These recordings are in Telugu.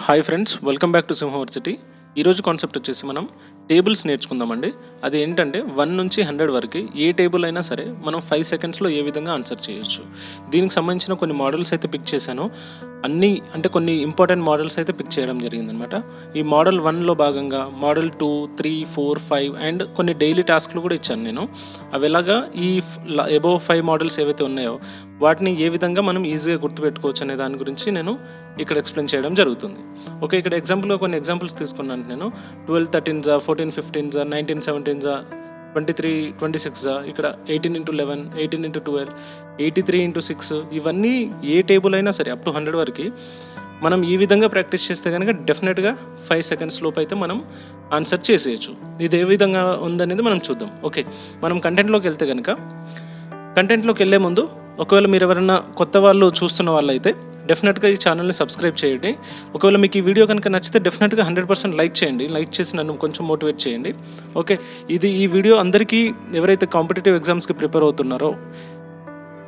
Hi friends, welcome back to Simhaversity. ఈరోజు కాన్సెప్ట్ వచ్చేసి మనం టేబుల్స్ నేర్చుకుందామండి. అది ఏంటంటే 1 నుంచి 100 వరకు ఏ టేబుల్ అయినా సరే మనం 5 సెకండ్స్లో ఏ విధంగా ఆన్సర్ చేయొచ్చు. దీనికి సంబంధించిన కొన్ని మోడల్స్ అయితే పిక్ చేశాను. కొన్ని ఇంపార్టెంట్ మోడల్స్ అయితే పిక్ చేయడం జరిగిందనమాట. ఈ మోడల్ 1లో భాగంగా మోడల్ 2, 3, 4, 5 అండ్ కొన్ని డైలీ టాస్క్లు కూడా ఇచ్చాను నేను. అవి ఎలాగా ఈ అబోవ్ 5 మోడల్స్ ఏవైతే ఉన్నాయో వాటిని ఏ విధంగా మనం ఈజీగా గుర్తుపెట్టుకోవచ్చు అనే దాని గురించి నేను ఇక్కడ ఎక్స్ప్లెయిన్ చేయడం జరుగుతుంది. ఓకే, ఇక్కడ ఎగ్జాంపుల్గా కొన్ని ఎగ్జాంపుల్స్ తీసుకున్నాను నేను. 12 13 14 15 19 17 23 26 ఇక్కడ 18 × 11 18 × 12 83 × 6 ఇవన్నీ ఏ టేబుల్ అయినా సరే అప్ టు 100 వరకు మనం ఈ విధంగా ప్రాక్టీస్ చేస్తే కనుక డెఫినెట్గా 5 సెకండ్స్ లోపు అయితే మనం ఆన్సర్ చేసేయచ్చు. ఇది ఏ విధంగా ఉందనేది మనం చూద్దాం. ఓకే, మనం కంటెంట్లోకి వెళ్తే కనుక కంటెంట్లోకి వెళ్ళే ముందు ఒకవేళ మీరు ఎవరైనా కొత్త వాళ్ళు చూస్తున్న వాళ్ళైతే డెఫినెట్గా ఈ ఛానల్ని సబ్స్క్రైబ్ చేయండి. ఒకవేళ మీకు ఈ వీడియో కనుక నచ్చితే డెఫినెట్గా 100% లైక్ చేయండి. లైక్ చేసి నన్ను కొంచెం మోటివేట్ చేయండి. ఓకే, ఈ వీడియో అందరికీ ఎవరైతే కాంపిటేటివ్ ఎగ్జామ్స్కి ప్రిపేర్ అవుతున్నారో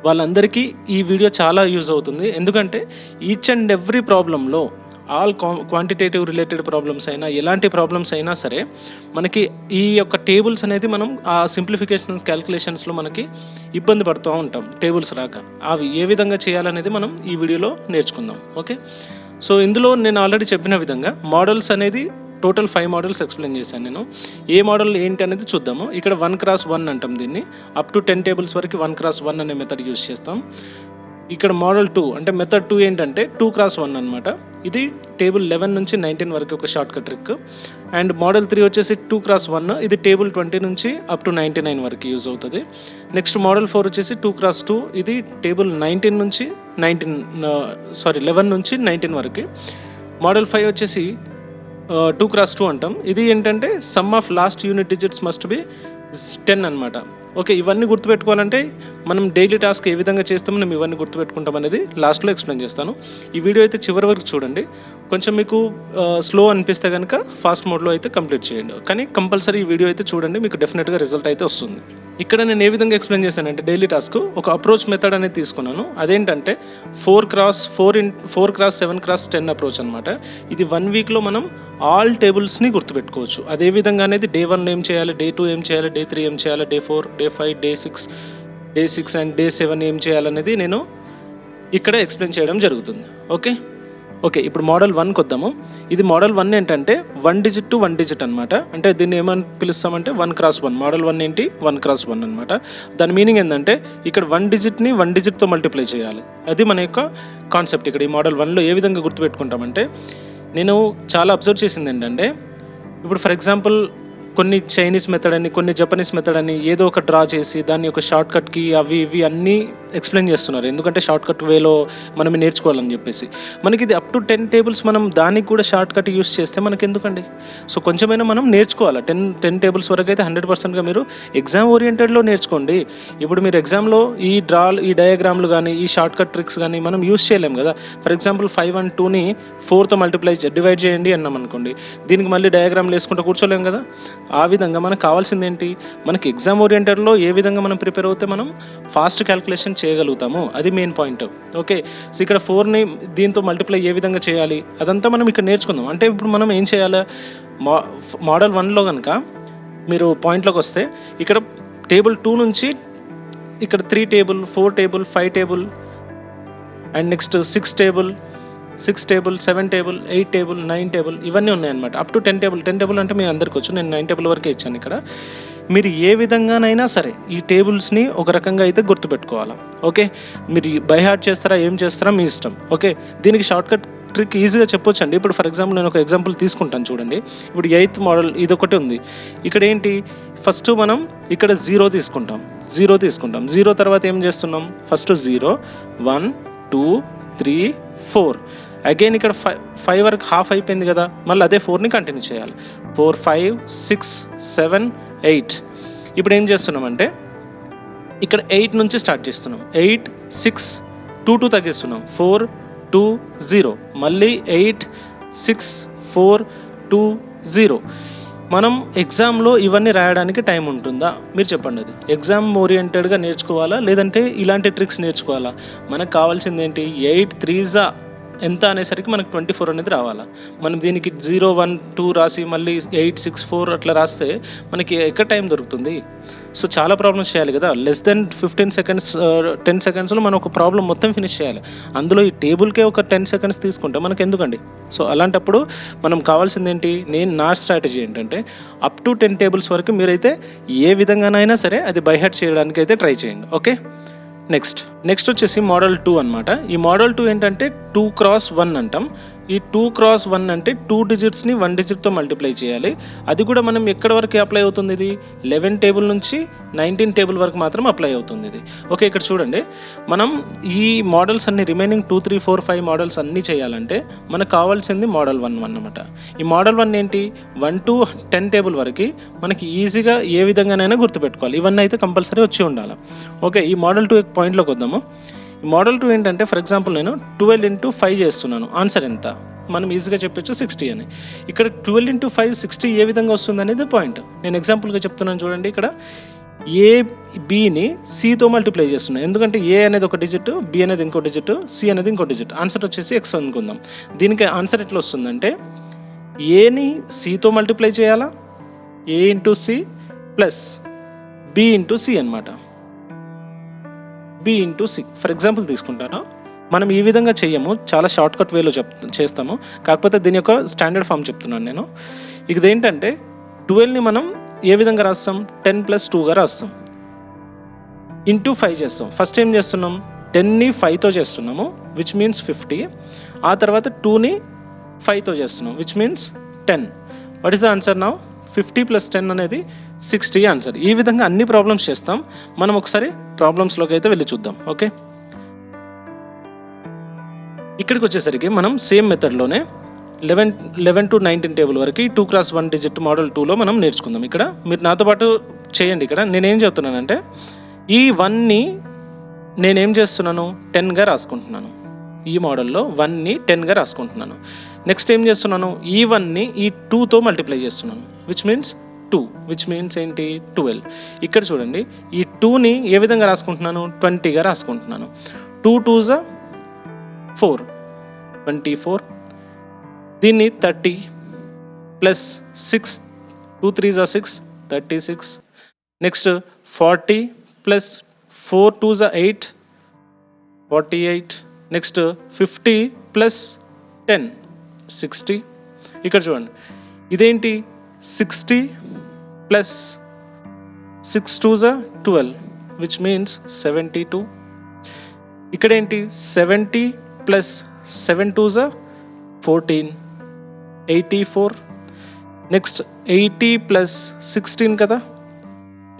వాళ్ళందరికీ ఈ వీడియో చాలా యూజ్ అవుతుంది. ఎందుకంటే ఈచ్ అండ్ ఎవ్రీ ప్రాబ్లంలో ఆల్ క్వాంటిటేటివ్ రిలేటెడ్ ప్రాబ్లమ్స్ అయినా ఎలాంటి ప్రాబ్లమ్స్ అయినా సరే మనకి ఈ యొక్క టేబుల్స్ అనేది మనం ఆ సింప్లిఫికేషన్స్ క్యాలిక్యులేషన్స్లో మనకి ఇబ్బంది పడుతూ ఉంటాం. టేబుల్స్ రాక అవి ఏ విధంగా చేయాలనేది మనం ఈ వీడియోలో నేర్చుకుందాం. ఓకే, సో ఇందులో నేను ఆల్రెడీ చెప్పిన విధంగా మోడల్స్ అనేది టోటల్ 5 మోడల్స్ ఎక్స్ప్లెయిన్ చేశాను నేను. ఏ మోడల్ ఏంటి అనేది చూద్దాము. ఇక్కడ 1x1 అంటాం దీన్ని. అప్ టు 10 టేబుల్స్ వరకు 1x1 అనే మెథడ్ యూజ్ చేస్తాం. ఇక్కడ మోడల్ 2 అంటే మెథడ్ 2 ఏంటంటే 2x1 అనమాట. ఇది టేబుల్ 11 నుంచి 19 వరకు ఒక short cut trick. And model 3 వచ్చేసి 2x1, ఇది టేబుల్ 20 నుంచి అప్ టు 99 వరకు యూజ్ అవుతుంది. నెక్స్ట్ మోడల్ 4 వచ్చేసి 2x2, ఇది టేబుల్ 11 నుంచి 19 వరకు. మోడల్ 5 వచ్చేసి 2x2 అంటాం. ఇది ఏంటంటే some of last unit digits must be 10 అనమాట. ఓకే, ఇవన్నీ గుర్తుపెట్టుకోవాలంటే మనం డైలీ టాస్క్ ఏ విధంగా చేస్తామో మనం ఇవన్నీ గుర్తుపెట్టుకుంటాం అనేది లాస్ట్లో ఎక్స్ప్లెయిన్ చేస్తాను. ఈ వీడియో అయితే చివరి వరకు చూడండి. కొంచెం మీకు స్లో అనిపిస్తే కనుక ఫాస్ట్ మోడ్లో అయితే కంప్లీట్ చేయండి. కానీ కంపల్సరీ ఈ వీడియో అయితే చూడండి, మీకు డెఫినెట్గా రిజల్ట్ అయితే వస్తుంది. ఇక్కడ నేను ఏ విధంగా ఎక్స్ప్లెయిన్ చేశానంటే డైలీ టాస్క్ ఒక అప్రోచ్ మెథడ్ అనేది తీసుకున్నాను. అదేంటంటే 4x7x10 అప్రోచ్ అనమాట. ఇది 1 వీక్లో మనం ఆల్ టేబుల్స్ని గుర్తుపెట్టుకోవచ్చు. అదేవిధంగా అనేది డే 1 ఏం చేయాలి, డే 2 ఏం చేయాలి, డే 3 ఏం చేయాలి, day 4, day 5, day 6 and day 7 ఏం చేయాలనేది నేను ఇక్కడ ఎక్స్ప్లెయిన్ చేయడం జరుగుతుంది. ఓకే, ఇప్పుడు మోడల్ 1కి వద్దాము. ఇది మోడల్ 1 ఏంటంటే 1 డిజిట్ టు 1 డిజిట్ అనమాట. అంటే దీన్ని ఏమని పిలుస్తామంటే 1x1. మోడల్ 1 ఏంటి 1x1 అనమాట. దాని మీనింగ్ ఏంటంటే ఇక్కడ 1 డిజిట్ని 1 డిజిట్తో మల్టిప్లై చేయాలి. అది మన యొక్క కాన్సెప్ట్. ఇక్కడ ఈ మోడల్ 1లో ఏ విధంగా గుర్తుపెట్టుకుంటామంటే నేను చాలా అబ్జర్వ్ చేసింది ఏంటంటే ఇప్పుడు ఫర్ ఎగ్జాంపుల్ కొన్ని చైనీస్ మెథడ్ అని కొన్ని జపనీస్ మెథడ్ అని ఏదో ఒక డ్రా చేసి దాన్ని ఒక షార్ట్ కట్కి అవి ఇవి అన్నీ ఎక్స్ప్లెయిన్ చేస్తున్నారు. ఎందుకంటే షార్ట్ కట్ వేలో మనం నేర్చుకోవాలని చెప్పేసి మనకి ఇది అప్ టు 10 టేబుల్స్ మనం దానికి కూడా షార్ట్ కట్ యూస్ చేస్తే మనకి ఎందుకండి. సో కొంచెమైనా మనం నేర్చుకోవాలి. 10 టేబుల్స్ వరకు అయితే 100%గా మీరు ఎగ్జామ్ ఓరియంటెడ్లో నేర్చుకోండి. ఇప్పుడు మీరు ఎగ్జామ్లో ఈ డయాగ్రామ్లు కానీ ఈ షార్ట్ కట్ ట్రిక్స్ కానీ మనం యూస్ చేయలేం కదా. ఫర్ ఎగ్జాంపుల్ 5 and 2ని 4తో డివైడ్ చేయండి అన్నాం అనుకోండి, దీనికి మళ్ళీ డయాగ్రామ్లు వేసుకుంటూ కూర్చోలేం కదా. ఆ విధంగా మనకు కావాల్సింది ఏంటి, మనకి ఎగ్జామ్ ఓరియంటెడ్లో ఏ విధంగా మనం ప్రిపేర్ అవుతే మనం ఫాస్ట్ క్యాలిక్యులేషన్ చేయగలుగుతాము, అది మెయిన్ పాయింట్. ఓకే, సో ఇక్కడ 4ని దీంతో మల్టిప్లై ఏ విధంగా చేయాలి అదంతా మనం ఇక్కడ నేర్చుకుందాం. అంటే ఇప్పుడు మనం ఏం చేయాలి, మోడల్ 1లో కనుక మీరు పాయింట్లోకి వస్తే ఇక్కడ టేబుల్ 2 నుంచి ఇక్కడ 3 table 4 table 5 table and next 6 table 7 table 8 table 9 table ఇవన్నీ ఉన్నాయన్నమాట. అప్ టు 10 టేబుల్ అంటే మీ అందరికి వచ్చు. నేను 9 టేబుల్ వరకే ఇచ్చాను. ఇక్కడ మీరు ఏ విధంగానైనా సరే ఈ టేబుల్స్ని ఒక రకంగా అయితే గుర్తుపెట్టుకోవాలి. ఓకే, మీరు బై హార్ట్ చేస్తారా ఏం చేస్తారా మీ ఇష్టం. ఓకే, దీనికి షార్ట్కట్ ట్రిక్ ఈజీగా చెప్పొచ్చు అండి. ఇప్పుడు ఫర్ ఎగ్జాంపుల్ నేను ఒక ఎగ్జాంపుల్ తీసుకుంటాను చూడండి. ఇప్పుడు 8th మోడల్ ఇది ఒకటి ఉంది. ఇక్కడ ఏంటి, ఫస్ట్ మనం ఇక్కడ 0 తీసుకుంటాం. 0 తర్వాత ఏం చేస్తున్నాం, ఫస్ట్ 0 1 2 3 4 అగైన్ ఇక్కడ 5 వరకు హాఫ్ అయిపోయింది కదా, మళ్ళీ అదే 4ని కంటిన్యూ చేయాలి. 4 5 6 7 8 ఇప్పుడు ఏం చేస్తున్నామంటే ఇక్కడ 8 నుంచి స్టార్ట్ చేస్తున్నాం. 8 6 2 తగ్గిస్తున్నాం. 4 2 0 మళ్ళీ 8 6 4 2 0. మనం ఎగ్జామ్లో ఇవన్నీ రాయడానికి టైం ఉంటుందా మీరు చెప్పండి. అది ఎగ్జామ్ ఓరియంటెడ్గా నేర్చుకోవాలా లేదంటే ఇలాంటి ట్రిక్స్ నేర్చుకోవాలా? మనకు కావాల్సింది ఏంటి, 8 3s ఎంత అనేసరికి మనకు 24 అనేది రావాలా. మనం దీనికి 0 1 2 రాసి మళ్ళీ 8 6 4 అట్లా రాస్తే మనకి ఎక్కడ టైం దొరుకుతుంది? సో చాలా ప్రాబ్లమ్స్ చేయాలి కదా. లెస్ దెన్ 15 సెకండ్స్ 10 సెకండ్స్లో మనం ఒక ప్రాబ్లం మొత్తం ఫినిష్ చేయాలి. అందులో ఈ టేబుల్కే ఒక 10 సెకండ్స్ తీసుకుంటే మనకు ఎందుకండి? సో అలాంటప్పుడు మనం కావాల్సింది ఏంటి? నా స్ట్రాటజీ ఏంటంటే అప్ టు 10 టేబుల్స్ వరకు మీరైతే ఏ విధంగానైనా సరే అది బై హార్ట్ చేయడానికి అయితే ట్రై చేయండి. ఓకే, నెక్స్ట్ వచ్చేసి మోడల్ 2 అనమాట. ఈ మోడల్ 2 ఏంటంటే 2x1 అంటాం. ఈ 2x1 అంటే 2 డిజిట్స్ని 1 డిజిట్తో మల్టిప్లై చేయాలి. అది కూడా మనం ఎక్కడి వరకు అప్లై అవుతుంది? ఇది 11 టేబుల్ నుంచి 19 టేబుల్ వరకు మాత్రం అప్లై అవుతుంది ఇది. ఓకే, ఇక్కడ చూడండి, మనం ఈ మోడల్స్ అన్ని రిమైనింగ్ 2 3 4 5 మోడల్స్ అన్నీ చేయాలంటే మనకు కావాల్సింది మోడల్ 1 అనమాట. ఈ మోడల్ 1 ఏంటి? 1 to 10 టేబుల్ వరకు మనకి ఈజీగా ఏ విధంగానైనా గుర్తుపెట్టుకోవాలి. ఇవన్నీ అయితే కంపల్సరీ వచ్చి ఉండాలి. ఓకే, ఈ మోడల్ 2 పాయింట్లోకి వద్దాము. ఈ మోడల్ 2 ఏంటంటే ఫర్ ఎగ్జాంపుల్ నేను 12 into 5 చేస్తున్నాను. ఆన్సర్ ఎంత? మనం ఈజీగా చెప్పొచ్చు 60 అని. ఇక్కడ 12 into 5 60 ఏ విధంగా వస్తుంది అనేది పాయింట్. నేను ఎగ్జాంపుల్గా చెప్తున్నాను చూడండి. ఇక్కడ ఏ బిని సితో మల్టిప్లై చేస్తున్నాను. ఎందుకంటే ఏ అనేది ఒక డిజిట్, బి అనేది ఇంకో డిజిట్, సి అనేది ఇంకో డిజిట్. ఆన్సర్ వచ్చేసి ఎక్స్ అనుకుందాం. దీనికి ఆన్సర్ ఎట్లా వస్తుందంటే ఏని సితో మల్టిప్లై చేయాలా, A into C plus B into C అనమాట. B into C for example తీసుకుంటాను. మనం ఈ విధంగా చెయ్యము, చాలా షార్ట్ కట్ వేలో చేస్తాము. కాకపోతే దీని యొక్క స్టాండర్డ్ ఫామ్ చెప్తున్నాను నేను. ఇదేంటంటే 12ని మనం ఏ విధంగా రాస్తాం? 10 + 2గా రాస్తాం. ఇంటూ 5 చేస్తాం. ఫస్ట్ ఏం చేస్తున్నాం? 10ని 5తో చేస్తున్నాము, విచ్ మీన్స్ 50. ఆ తర్వాత 2ని 5తో చేస్తున్నాం, which means 10. What is the answer now? 50 + 10 అనేది 60 ఆన్సర్. ఈ విధంగా అన్ని ప్రాబ్లమ్స్ చేస్తాం. మనం ఒకసారి ప్రాబ్లమ్స్లోకి అయితే వెళ్ళి చూద్దాం. ఓకే, ఇక్కడికి వచ్చేసరికి మనం సేమ్ మెథడ్లోనే 11 to 19 టేబుల్ వరకు 2x1 డిజిట్ మోడల్ 2లో మనం నేర్చుకుందాం. ఇక్కడ మీరు నాతో పాటు చేయండి. ఇక్కడ నేనేం చెప్తున్నానంటే ఈ 1ని నేనేం చేస్తున్నాను? 10గా రాసుకుంటున్నాను. ఈ మోడల్లో 1ని 10గా రాసుకుంటున్నాను. నెక్స్ట్ ఏం చేస్తున్నాను? ఈ 1ని ఈ 2తో మల్టిప్లై చేస్తున్నాను, విచ్ మీన్స్ 2, విచ్ మీన్స్ ఏంటి? 12. ఇక్కడ చూడండి, ఈ 2ని ఏ విధంగా రాసుకుంటున్నాను? 20గా రాసుకుంటున్నాను. 2 2s 4, 24. దీన్ని 30 plus 6, 2 3s 6, 36. Next 40 plus 4 2s 8, 48. Next 50 plus 10, 60. ఇక్కడ చూడండి, ఇదేంటి? 60 plus 6 2s 12, which means 72. ఇక్కడేంటి? 70 plus 7 2s 14, 84. Next 80 plus 16 కదా,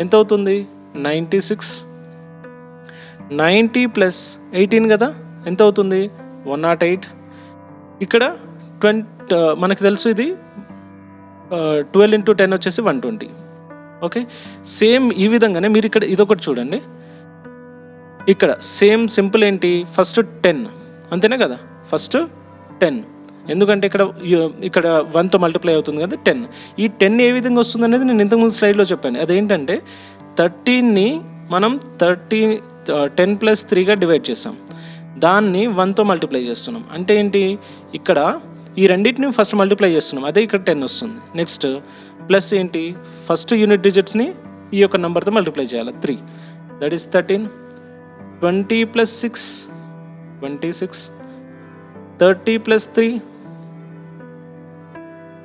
ఎంత అవుతుంది? 96. 90 ప్లస్ 18 కదా, ఎంత అవుతుంది? 108. ఇక్కడ మనకు తెలుసు ఇది 12 into 10 వచ్చేసి 120. ఓకే, సేమ్ ఈ విధంగానే మీరు ఇక్కడ ఇదొకటి చూడండి. ఇక్కడ సేమ్ సింపుల్ ఏంటి? ఫస్ట్ 10 అంతేనా కదా, ఫస్ట్ 10. ఎందుకంటే ఇక్కడ 1తో మల్టిప్లై అవుతుంది కదా 10. ఈ 10 ఏ విధంగా వస్తుంది అనేది నేను ఇంతకుముందు స్లైడ్లో చెప్పాను. అదేంటంటే 13ని మనం 10 + 3గా డివైడ్ చేస్తాం. దాన్ని 1తో మల్టిప్లై చేస్తున్నాం. అంటే ఏంటి? ఇక్కడ ఈ రెండింటిని ఫస్ట్ మల్టిప్లై చేస్తున్నాం, అదే ఇక్కడ 10 వస్తుంది. నెక్స్ట్ ప్లస్ ఏంటి? ఫస్ట్ యూనిట్ డిజిట్స్ని ఈ యొక్క నెంబర్తో మల్టిప్లై చేయాలి, 3. That is 13. 20 + 6, 26. 30 + 3,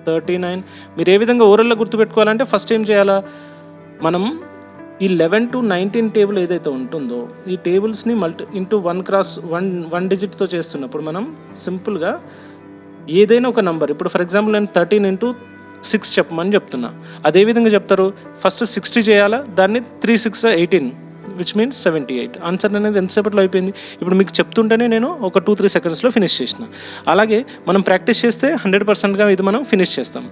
39. మీరు ఏ విధంగా ఓరల్లో గుర్తుపెట్టుకోవాలంటే ఫస్ట్ ఏం చేయాలా? మనం ఈ 11 to 19 టేబుల్ ఏదైతే ఉంటుందో ఈ టేబుల్స్ని ఇంటూ 1 డిజిట్తో చేస్తున్నప్పుడు మనం సింపుల్గా ఏదైనా ఒక నంబర్, ఇప్పుడు ఫర్ ఎగ్జాంపుల్ నేను 13 into 6 చెప్పమని చెప్తున్నా. అదేవిధంగా చెప్తారు, ఫస్ట్ 60 చేయాలా, దాన్ని 3 6 18, విచ్ మీన్స్ 78. ఆన్సర్ అనేది ఎంతసేపట్లో అయిపోయింది? ఇప్పుడు మీకు చెప్తుంటేనే నేను ఒక 2 3 సెకండ్స్లో ఫినిష్ చేసిన. అలాగే మనం ప్రాక్టీస్ చేస్తే 100%గా ఇది మనం ఫినిష్ చేస్తాం.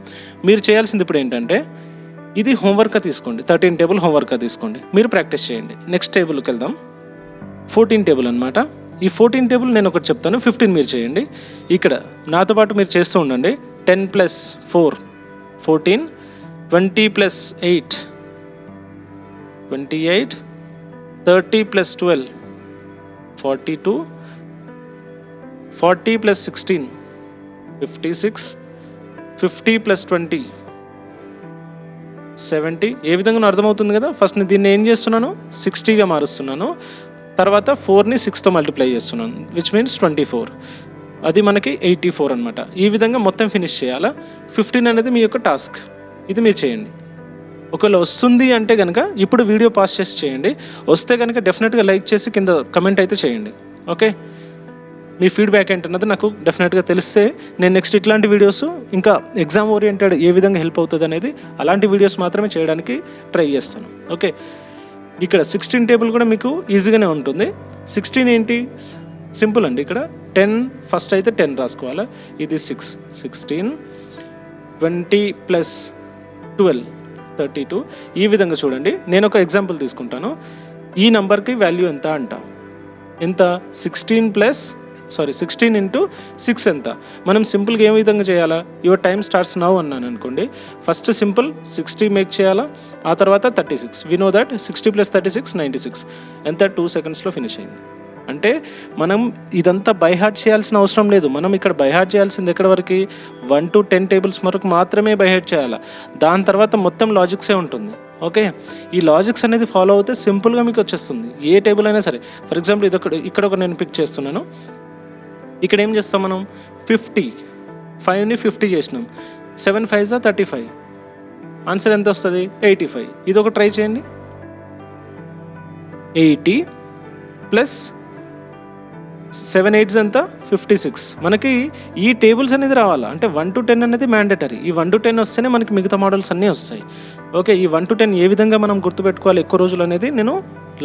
మీరు చేయాల్సింది ఇప్పుడు ఏంటంటే ఇది హోంవర్క్గా తీసుకోండి, 13 టేబుల్ హోంవర్క్గా తీసుకోండి, మీరు ప్రాక్టీస్ చేయండి. నెక్స్ట్ టేబుల్కి వెళ్దాం. 14 టేబుల్ అనమాట. ఈ 14 టేబుల్ నేను ఒకటి చెప్తాను, 15 మీరు చేయండి. ఇక్కడ నాతో పాటు మీరు చేస్తూ ఉండండి. 10 + 4, 14. 20 + 8, 28. 30 + 12, 42. 40 + 16 56, 50 + 20 70. ఏ విధంగా అర్థమవుతుంది కదా. ఫస్ట్ నేను దీన్ని ఏం చేస్తున్నాను, 60గా మారుస్తున్నాను. తర్వాత 4ని 6తో మల్టిప్లై చేస్తున్నాను, విచ్ మీన్స్ 24. అది మనకి 84 అనమాట. ఈ విధంగా మొత్తం ఫినిష్ చేయాలా. 15 అనేది మీ యొక్క టాస్క్. ఇది మీరు చేయండి. ఒకవేళ వస్తుంది అంటే కనుక ఇప్పుడు వీడియో పాస్ చేసి చేయండి. వస్తే కనుక డెఫినెట్గా లైక్ చేసి కింద కమెంట్ అయితే చేయండి. ఓకే, మీ ఫీడ్బ్యాక్ ఏంటన్నది నాకు డెఫినెట్గా తెలిస్తే నేను నెక్స్ట్ ఇట్లాంటి వీడియోస్ ఇంకా ఎగ్జామ్ ఓరియంటెడ్ ఏ విధంగా హెల్ప్ అవుతుంది అనేది అలాంటి వీడియోస్ మాత్రమే చేయడానికి ట్రై చేస్తాను. ఓకే, ఇక్కడ 16 టేబుల్ కూడా మీకు ఈజీగానే ఉంటుంది. 16 ఏంటి, సింపుల్ అండి. ఇక్కడ 10 ఫస్ట్ అయితే 10 రాసుకోవాలి. ఇది 6, 16, 20 + 12 32. ఈ విధంగా చూడండి. నేను ఒక ఎగ్జాంపుల్ తీసుకుంటాను. ఈ నెంబర్కి వాల్యూ ఎంత అంట, ఎంత 16 × 6 ఎంత. మనం సింపుల్గా ఏ విధంగా చేయాలా, యువర్ టైం స్టార్ట్స్ నౌ అన్నాను అనుకోండి. ఫస్ట్ సింపుల్ 60 మేక్ చేయాలా, ఆ తర్వాత 36. We know that 60 + 36 96. ఎంత, 2 సెకండ్స్లో ఫినిష్ అయింది. అంటే మనం ఇదంతా బై హార్ట్ చేయాల్సిన అవసరం లేదు. మనం ఇక్కడ బై హార్ట్ చేయాల్సింది ఎక్కడి వరకు, 1 to 10 టేబుల్స్ వరకు మాత్రమే బై హార్ట్ చేయాలి. దాని తర్వాత మొత్తం లాజిక్సే ఉంటుంది. ఓకే, ఈ లాజిక్స్ అనేది ఫాలో అవుతే సింపుల్గా మీకు వచ్చేస్తుంది ఏ టేబుల్ అయినా సరే. ఫర్ ఎగ్జాంపుల్ ఇక్కడ ఒక నేను పిక్ చేస్తున్నాను. ఇక్కడ ఏం చేస్తాం మనం, 50, 5ని 50 చేసినాం. 7 × 5 = 35. ఆన్సర్ ఎంత వస్తుంది, 85. ఇది ఒక ట్రై చేయండి. 80 + 7 8 ఎంత, 56. మనకి ఈ టేబుల్స్ అనేది రావాలా అంటే 1 to 10 అనేది మ్యాండేటరీ. ఈ 1 to 10 వస్తేనే మనకి మిగతా మోడల్స్ అన్నీ వస్తాయి. ఓకే, ఈ 1 to 10 ఏ విధంగా మనం గుర్తుపెట్టుకోవాలి ఎక్కువ రోజులు అనేది నేను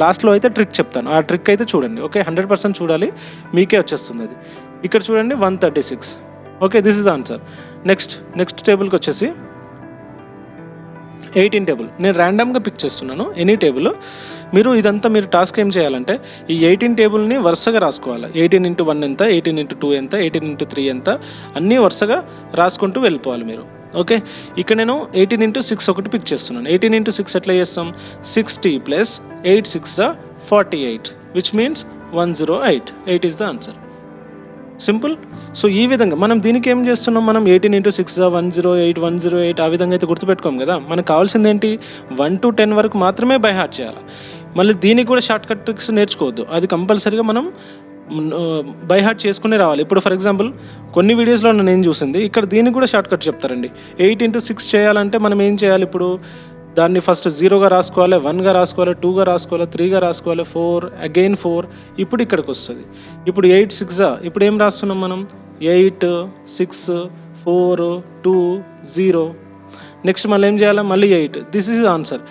లాస్ట్లో అయితే ట్రిక్ చెప్తాను. ఆ ట్రిక్ అయితే చూడండి. ఓకే, 100% చూడాలి, మీకే వచ్చేస్తుంది అది. ఇక్కడ చూడండి 136. Okay, this is answer. Next టేబుల్కి వచ్చేసి 18 టేబుల్. నేను ర్యాండమ్గా పిక్ చేస్తున్నాను ఎనీ టేబుల్. మీరు టాస్క్ ఏం చేయాలంటే ఈ 18 టేబుల్ని వరుసగా రాసుకోవాలి. 18 × 1 ఎంత, 18 × 2 ఎంత, 18 × 3 ఎంత, అన్నీ వరుసగా రాసుకుంటూ వెళ్ళిపోవాలి మీరు. ఓకే, ఇక్కడ నేను 18 × 6 ఒకటి పిక్ చేస్తున్నాను. 18 × 6 ఎట్లా చేస్తాం, 60 + 8 6 = 48, which means 108. 8 is the answer. Simple. So ఈ విధంగా మనం దీనికి ఏం చేస్తున్నాం, మనం 18 × 6 = 108, 108 ఆ విధంగా అయితే గుర్తుపెట్టుకోం కదా. మనకు కావాల్సింది ఏంటి, 1 to 10 వరకు మాత్రమే బై హార్ట్ చేయాలి. మళ్ళీ దీనికి కూడా షార్ట్ కట్ ట్రిక్స్ నేర్చుకోవద్దు. అది కంపల్సరీగా మనం బై హార్ట్ చేసుకునే రావాలి. ఇప్పుడు ఫర్ ఎగ్జాంపుల్ కొన్ని వీడియోస్లో నేను చూసింది, ఇక్కడ దీనికి కూడా షార్ట్ కట్ చెప్తారండి. 8 × 6 చేయాలంటే మనం ఏం చేయాలి, ఇప్పుడు దాన్ని ఫస్ట్ 0గా రాసుకోవాలి, 1గా రాసుకోవాలి, 2గా రాసుకోవాలి, 3గా రాసుకోవాలి, 4 అగైన్ 4. ఇప్పుడు ఇక్కడికి వస్తుంది. ఇప్పుడు 8 6 ఇప్పుడు ఏం రాస్తున్నాం మనం, 8 6 4 2 0. నెక్స్ట్ మళ్ళీ ఏం చేయాలి, మళ్ళీ 8. This is answer.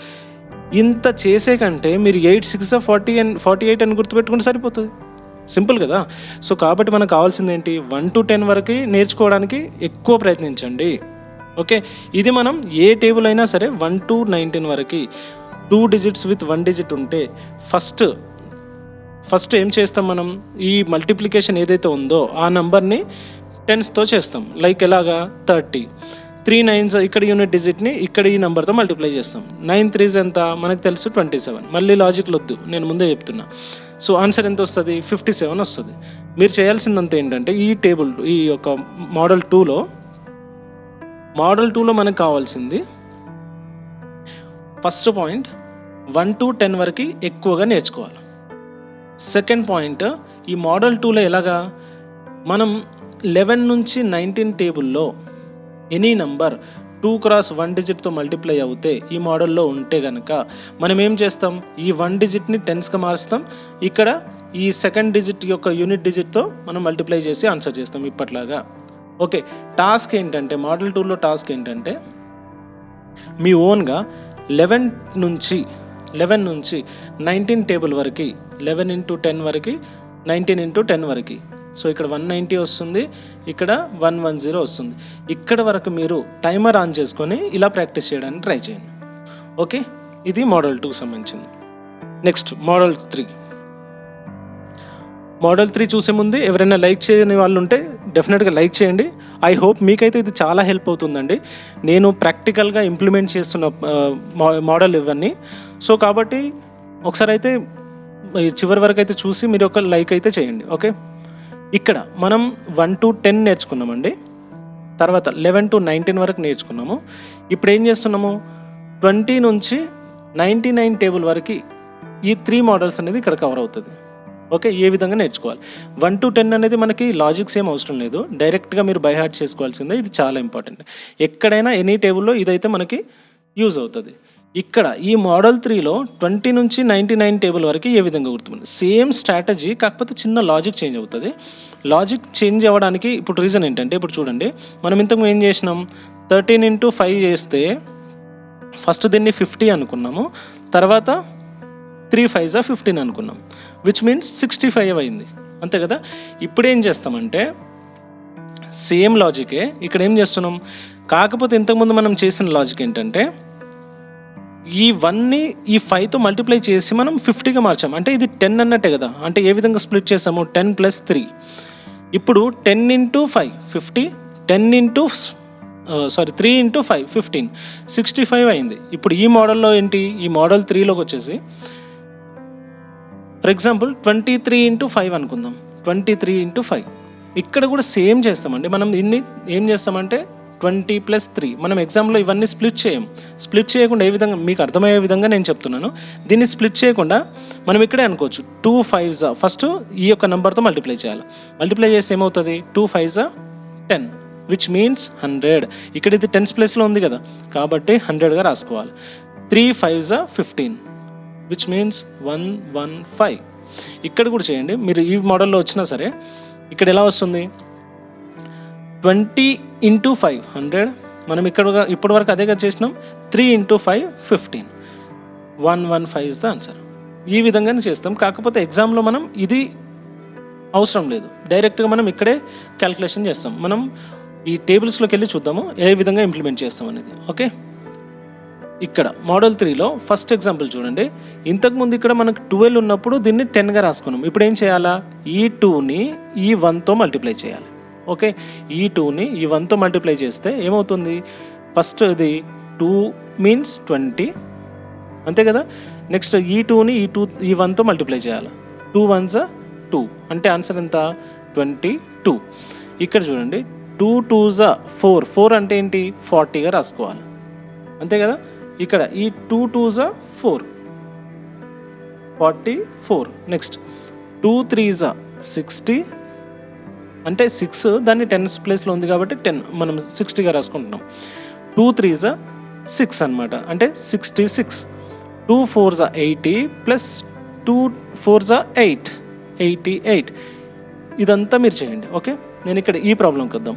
ఇంత చేసే కంటే మీరు 8 6 48 అని గుర్తుపెట్టుకుంటే సరిపోతుంది. సింపుల్ కదా. సో కాబట్టి మనకు కావాల్సింది ఏంటి, 1 to 10 వరకు నేర్చుకోవడానికి ఎక్కువ ప్రయత్నించండి. ఓకే, ఇది మనం ఏ టేబుల్ అయినా సరే 1 to 19 వరకు 2 digits with 1 digit ఉంటే ఫస్ట్ ఏం చేస్తాం మనం, ఈ మల్టిప్లికేషన్ ఏదైతే ఉందో ఆ నెంబర్ని 10స్తో చేస్తాం. లైక్ ఎలాగా, 30. 3 9s ఇక్కడ యూనిట్ డిజిట్ని ఇక్కడ ఈ నెంబర్తో మల్టిప్లై చేస్తాం. 9 3s ఎంత మనకు తెలుసు, 27. మళ్ళీ లాజిక్లు వద్దు, నేను ముందే చెప్తున్నా. సో ఆన్సర్ ఎంత వస్తుంది, 57 వస్తుంది. మీరు చేయాల్సిందంతా ఏంటంటే ఈ టేబుల్, ఈ యొక్క మోడల్ 2లో మనకు కావాల్సింది ఫస్ట్ పాయింట్ 1 to 10 వరకు ఎక్కువగా నేర్చుకోవాలి. సెకండ్ పాయింట్, ఈ మోడల్ 2లో ఎలాగా మనం 11 నుంచి 19 టేబుల్లో ఎనీ నంబర్ 2 × 1 డిజిట్తో మల్టిప్లై అవుతే ఈ మోడల్లో ఉంటే కనుక మనం ఏం చేస్తాం, ఈ 1 డిజిట్ని 10స్గా మారుస్తాం. ఇక్కడ ఈ సెకండ్ డిజిట్ యొక్క యూనిట్ డిజిట్తో మనం మల్టిప్లై చేసి ఆన్సర్ చేస్తాం ఇప్పట్లాగా. ఓకే, టాస్క్ ఏంటంటే మోడల్ 2లో టాస్క్ ఏంటంటే మీ ఓన్గా 11 నుంచి 19 టేబుల్ వరకు 11 × 10 వరకు 19 × 10 వరకు. సో ఇక్కడ 190 వస్తుంది, ఇక్కడ 110 వస్తుంది. ఇక్కడ వరకు మీరు టైమర్ ఆన్ చేసుకొని ఇలా ప్రాక్టీస్ చేయడానికి ట్రై చేయండి. ఓకే, ఇది మోడల్ 2కి సంబంధించింది. Next model 3. మోడల్ 3 చూసే ముందు ఎవరైనా లైక్ చేయని వాళ్ళు ఉంటే డెఫినెట్గా లైక్ చేయండి. ఐ హోప్ మీకైతే ఇది చాలా హెల్ప్ అవుతుందండి. నేను ప్రాక్టికల్గా ఇంప్లిమెంట్ చేస్తున్న మోడల్ ఇవన్నీ. సో కాబట్టి ఒకసారి అయితే చివరి వరకు అయితే చూసి మీరు ఒక లైక్ అయితే చేయండి. ఓకే, ఇక్కడ మనం 1 to 10 నేర్చుకున్నామండి, తర్వాత 11 to 19 వరకు నేర్చుకున్నాము. ఇప్పుడు ఏం చేస్తున్నాము, 20 నుంచి 99 టేబుల్ వరకు ఈ 3 మోడల్స్ అనేది ఇక్కడ కవర్ అవుతుంది. ఓకే, ఏ విధంగా నేర్చుకోవాలి. 1 to 10 అనేది మనకి లాజిక్స్ ఏం అవసరం లేదు, డైరెక్ట్గా మీరు బై హార్ట్ చేసుకోవాల్సిందే. ఇది చాలా ఇంపార్టెంట్, ఎక్కడైనా ఎనీ టేబుల్లో ఇదైతే మనకి యూజ్ అవుతుంది. ఇక్కడ ఈ మోడల్ 3లో 20 నుంచి 99 టేబుల్ వరకు ఏ విధంగా గుర్తుంది, సేమ్ స్ట్రాటజీ, కాకపోతే చిన్న లాజిక్ చేంజ్ అవుతుంది. లాజిక్ చేంజ్ అవ్వడానికి ఇప్పుడు రీజన్ ఏంటంటే, ఇప్పుడు చూడండి, మనం ఇంతకు ఏం చేసినాం, 13 into 5 చేస్తే ఫస్ట్ దీన్ని 50 అనుకున్నాము, తర్వాత 3 5s 15 అనుకున్నాం, విచ్ మీన్స్ 65 అయింది, అంతే కదా. ఇప్పుడు ఏం చేస్తామంటే సేమ్ లాజికే ఇక్కడ ఏం చేస్తున్నాం, కాకపోతే ఇంతకుముందు మనం చేసిన లాజిక్ ఏంటంటే ఈ 1ని ఈ 5తో మల్టిప్లై చేసి మనం 50గా మార్చాం, అంటే ఇది 10 అన్నట్టే కదా. అంటే ఏ విధంగా స్ప్లిట్ చేసాము, 10 + 3. ఇప్పుడు 10 into 5 50, 3 into 5 15, 65 అయింది. ఇప్పుడు ఈ మోడల్లో ఏంటి, ఈ మోడల్ 3లోకి వచ్చేసి ఫర్ ఎగ్జాంపుల్ 23 into 5 అనుకుందాం, 23 into 5. ఇక్కడ కూడా సేమ్ చేస్తామండి. మనం దీన్ని ఏం చేస్తామంటే 20 + 3. మనం ఎగ్జామ్లో ఇవన్నీ స్ప్లిట్ స్ప్లిట్ చేయకుండా ఏ విధంగా మీకు అర్థమయ్యే విధంగా నేను చెప్తున్నాను. దీన్ని స్ప్లిట్ చేయకుండా మనం ఇక్కడే అనుకోవచ్చు, 2 5s ఫస్ట్ ఈ యొక్క నెంబర్తో మల్టిప్లై చేయాలి. మల్టిప్లై చేస్తే ఏమవుతుంది, 2 5s 10, విచ్ మీన్స్ 100. ఇక్కడ ఇది 10s ప్లేస్లో ఉంది కదా, కాబట్టి 100గా రాసుకోవాలి. 3 5s 15, విచ్ మీన్స్ 115. ఇక్కడ కూడా చేయండి, మీరు ఈ మోడల్లో వచ్చినా సరే ఇక్కడ ఎలా వస్తుంది, 20 into 5 100. మనం ఇప్పటి వరకు అదేగా చేసినాం. 3 into 5 15, 115 ఇస్ ద ఆన్సర్. ఈ విధంగానే చేస్తాం, కాకపోతే ఎగ్జామ్లో మనం ఇది అవసరం లేదు, డైరెక్ట్గా మనం ఇక్కడే క్యాల్కులేషన్ చేస్తాం. మనం ఈ టేబుల్స్లోకి వెళ్ళి చూద్దాము ఏ విధంగా ఇంప్లిమెంట్ చేస్తాం అనేది. ఓకే, ఇక్కడ మోడల్ 3లో ఫస్ట్ ఎగ్జాంపుల్ చూడండి. ఇంతకుముందు ఇక్కడ మనకు 12 ఉన్నప్పుడు దీన్ని 10గా రాసుకున్నాం. ఇప్పుడు ఏం చేయాలా, ఈ 2ని ఈ 1తో మల్టిప్లై చేయాలి. ఓకే, ఈ 2ని ఈ 1తో మల్టిప్లై చేస్తే ఏమవుతుంది, ఫస్ట్ ఇది 2 మీన్స్ 20, అంతే కదా. నెక్స్ట్ ఈ 2ని ఈ 1తో మల్టిప్లై చేయాలి, 2 1s 2, అంటే ఆన్సర్ ఎంత, 22. ఇక్కడ చూడండి, 2 2s 4, 4 అంటే ఏంటి, 40గా రాసుకోవాలి, అంతే కదా. ఇక్కడ ఈ 2 2s 4, 44. నెక్స్ట్ 2 3s 60, అంటే 6 దాన్ని 10s ప్లేస్లో ఉంది కాబట్టి 10 మనం 60గా రాసుకుంటున్నాం. 2 3s 6 అనమాట, అంటే 66. 2 4s 80 ప్లస్ 2 4s 8, 88. ఇదంతా మీరు చేయండి. ఓకే, నేను ఇక్కడ ఈ ప్రాబ్లంకి వద్దాం.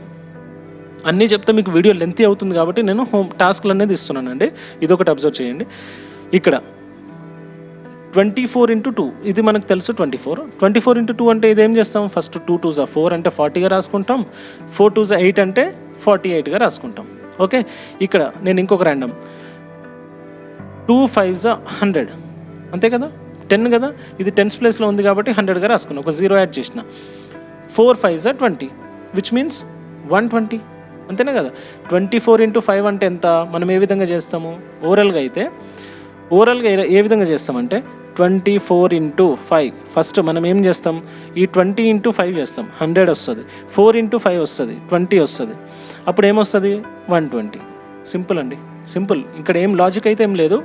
అన్నీ చెప్తే మీకు వీడియో లెంతీ అవుతుంది కాబట్టి నేను టాస్క్లు అనేది ఇస్తున్నానండి. ఇదొకటి అబ్జర్వ్ చేయండి. ఇక్కడ 24 into 2, ఇది మనకు తెలుసు 24 into 2 అంటే ఇదేం చేస్తాం, ఫస్ట్ 2 2s 4 అంటే 40గా రాసుకుంటాం, 4 2s 8 అంటే 48గా రాసుకుంటాం. ఓకే, ఇక్కడ నేను ఇంకొక ర్యాండమ్ 2 5s 100, అంతే కదా, 10 కదా, ఇది 10s ప్లేస్లో ఉంది కాబట్టి 100గా రాసుకున్నాం, ఒక 0 యాడ్ చేసిన. 4 5s 20, విచ్ మీన్స్ 120, అంతేనా కదా. 24 into 5 అంటే ఎంత, మనం ఏ విధంగా చేస్తాము, ఓరల్గా ఏ విధంగా చేస్తామంటే 24 into 5, ఫస్ట్ మనం ఏం చేస్తాం, ఈ 20 into 5 చేస్తాం, 100 వస్తుంది, 4 into 5 వస్తుంది, 20 వస్తుంది, అప్పుడు ఏమొస్తుంది, 120. సింపుల్ అండి, సింపుల్. ఇక్కడ ఏం లాజిక్ అయితే ఏం లేదు,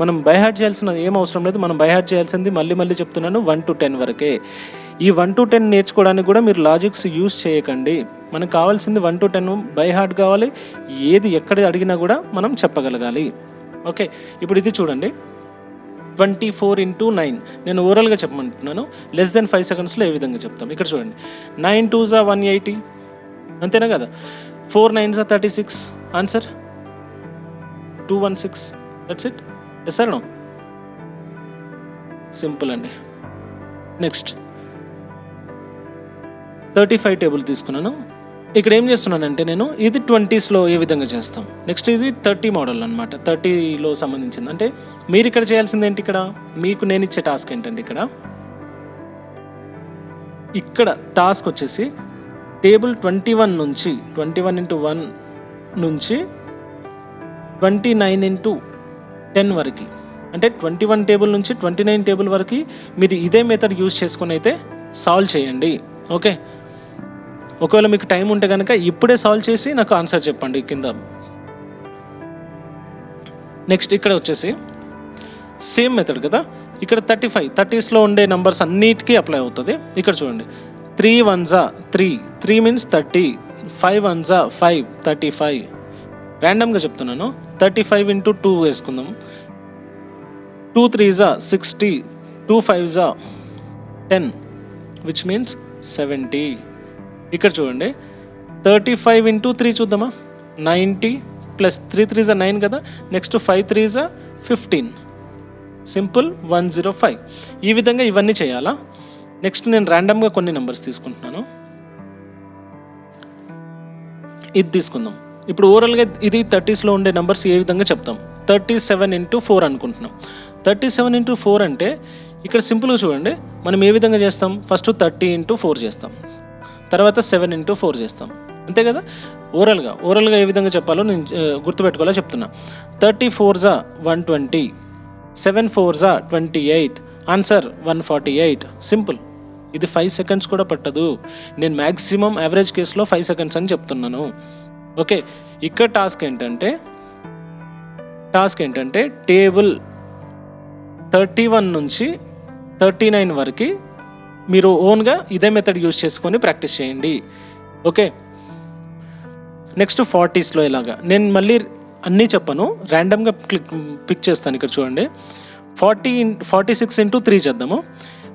మనం బైహార్ట్ చేయాల్సిన ఏం అవసరం లేదు. మనం బైహార్ట్ చేయాల్సింది మళ్ళీ చెప్తున్నాను 1 to 10 వరకే. ఈ 1 to 10 నేర్చుకోవడానికి కూడా మీరు లాజిక్స్ యూస్ చేయకండి. మనకు కావాల్సింది 1 to 10 బైహార్ట్ కావాలి. ఏది ఎక్కడ అడిగినా కూడా మనం చెప్పగలగాలి. ఓకే, ఇప్పుడు ఇది చూడండి, 24 into 9 నేను ఓవరాల్గా చెప్పమంటున్నాను. లెస్ దెన్ 5 secondsలో ఏ విధంగా చెప్తాం, ఇక్కడ చూడండి. 9 2s 180, అంతేనా కదా. 4 9s 36, answer 216. That's it. Yes or no? Simple అండి. నెక్స్ట్ 35 టేబుల్ తీసుకున్నాను. ఇక్కడ ఏం చేస్తున్నానంటే నేను ఇది 20sలో ఏ విధంగా చేస్తాం. నెక్స్ట్ ఇది 30 మోడల్ అనమాట, 30లో సంబంధించింది. అంటే మీరు ఇక్కడ చేయాల్సింది ఏంటి, ఇక్కడ మీకు నేను ఇచ్చే టాస్క్ ఏంటంటే ఇక్కడ టాస్క్ వచ్చేసి టేబుల్ 21 నుంచి 21 into 1 నుంచి 29 into 10 వరకు, అంటే 21 టేబుల్ నుంచి 29 టేబుల్ వరకు మీరు ఇదే మెథడ్ యూజ్ చేసుకొని అయితే సాల్వ్ చేయండి. ఓకే, ఒకవేళ మీకు టైం ఉంటే కనుక ఇప్పుడే సాల్వ్ చేసి నాకు ఆన్సర్ చెప్పండి కింద. నెక్స్ట్ ఇక్కడ వచ్చేసి సేమ్ మెథడ్ కదా, ఇక్కడ 35 30స్లో ఉండే నెంబర్స్ అన్నిటికీ అప్లై అవుతుంది. ఇక్కడ చూడండి 3 1s 3, 3 మీన్స్ 30, 5 1s 5, 35. ర్యాండమ్గా చెప్తున్నాను. 35 ఇంటూ 2 వేసుకుందాం. 2 3s 60, 2 5s 10, విచ్ మీన్స్ 70. ఇక్కడ చూడండి 35 ఇంటూ 3 చూద్దామా, 90 ప్లస్ 3 3s 9 కదా. Next 5 3s 15, simple 105. ఈ విధంగా ఇవన్నీ చేయాలా. నెక్స్ట్ నేను ర్యాండమ్గా కొన్ని నెంబర్స్ తీసుకుంటున్నాను. ఇది తీసుకుందాం. ఇప్పుడు ఓవరాల్గా ఇది 30స్లో ఉండే నెంబర్స్ ఏ విధంగా చెప్తాం. 37 ఇంటూ 4 అనుకుంటున్నాం. 37 ఇంటూ 4 అంటే ఇక్కడ సింపుల్గా చూడండి, మనం ఏ విధంగా చేస్తాం, ఫస్ట్ 30 ఇంటూ 4 చేస్తాం, తర్వాత 7 ఇంటూ 4 చేస్తాం, అంతే కదా. ఓవరాల్గా ఏ విధంగా చెప్పాలో నేను గుర్తుపెట్టుకోవాలో చెప్తున్నా. 34s 120, 7 4s 28, answer 148. సింపుల్. ఇది 5 సెకండ్స్ కూడా పట్టదు. నేను మ్యాక్సిమం యావరేజ్ కేసులో 5 సెకండ్స్ అని చెప్తున్నాను. ఓకే, ఇక్కడ టాస్క్ ఏంటంటే టేబుల్ 31 నుంచి 39 వరకు మీరు ఓన్గా ఇదే మెథడ్ యూజ్ చేసుకొని ప్రాక్టీస్ చేయండి. ఓకే, నెక్స్ట్ 40స్లో ఇలాగా నేను మళ్ళీ అన్నీ చెప్పను, ర్యాండమ్గా పిక్ చేస్తాను. ఇక్కడ చూడండి 46 ఇంటూ 3 చేద్దాము.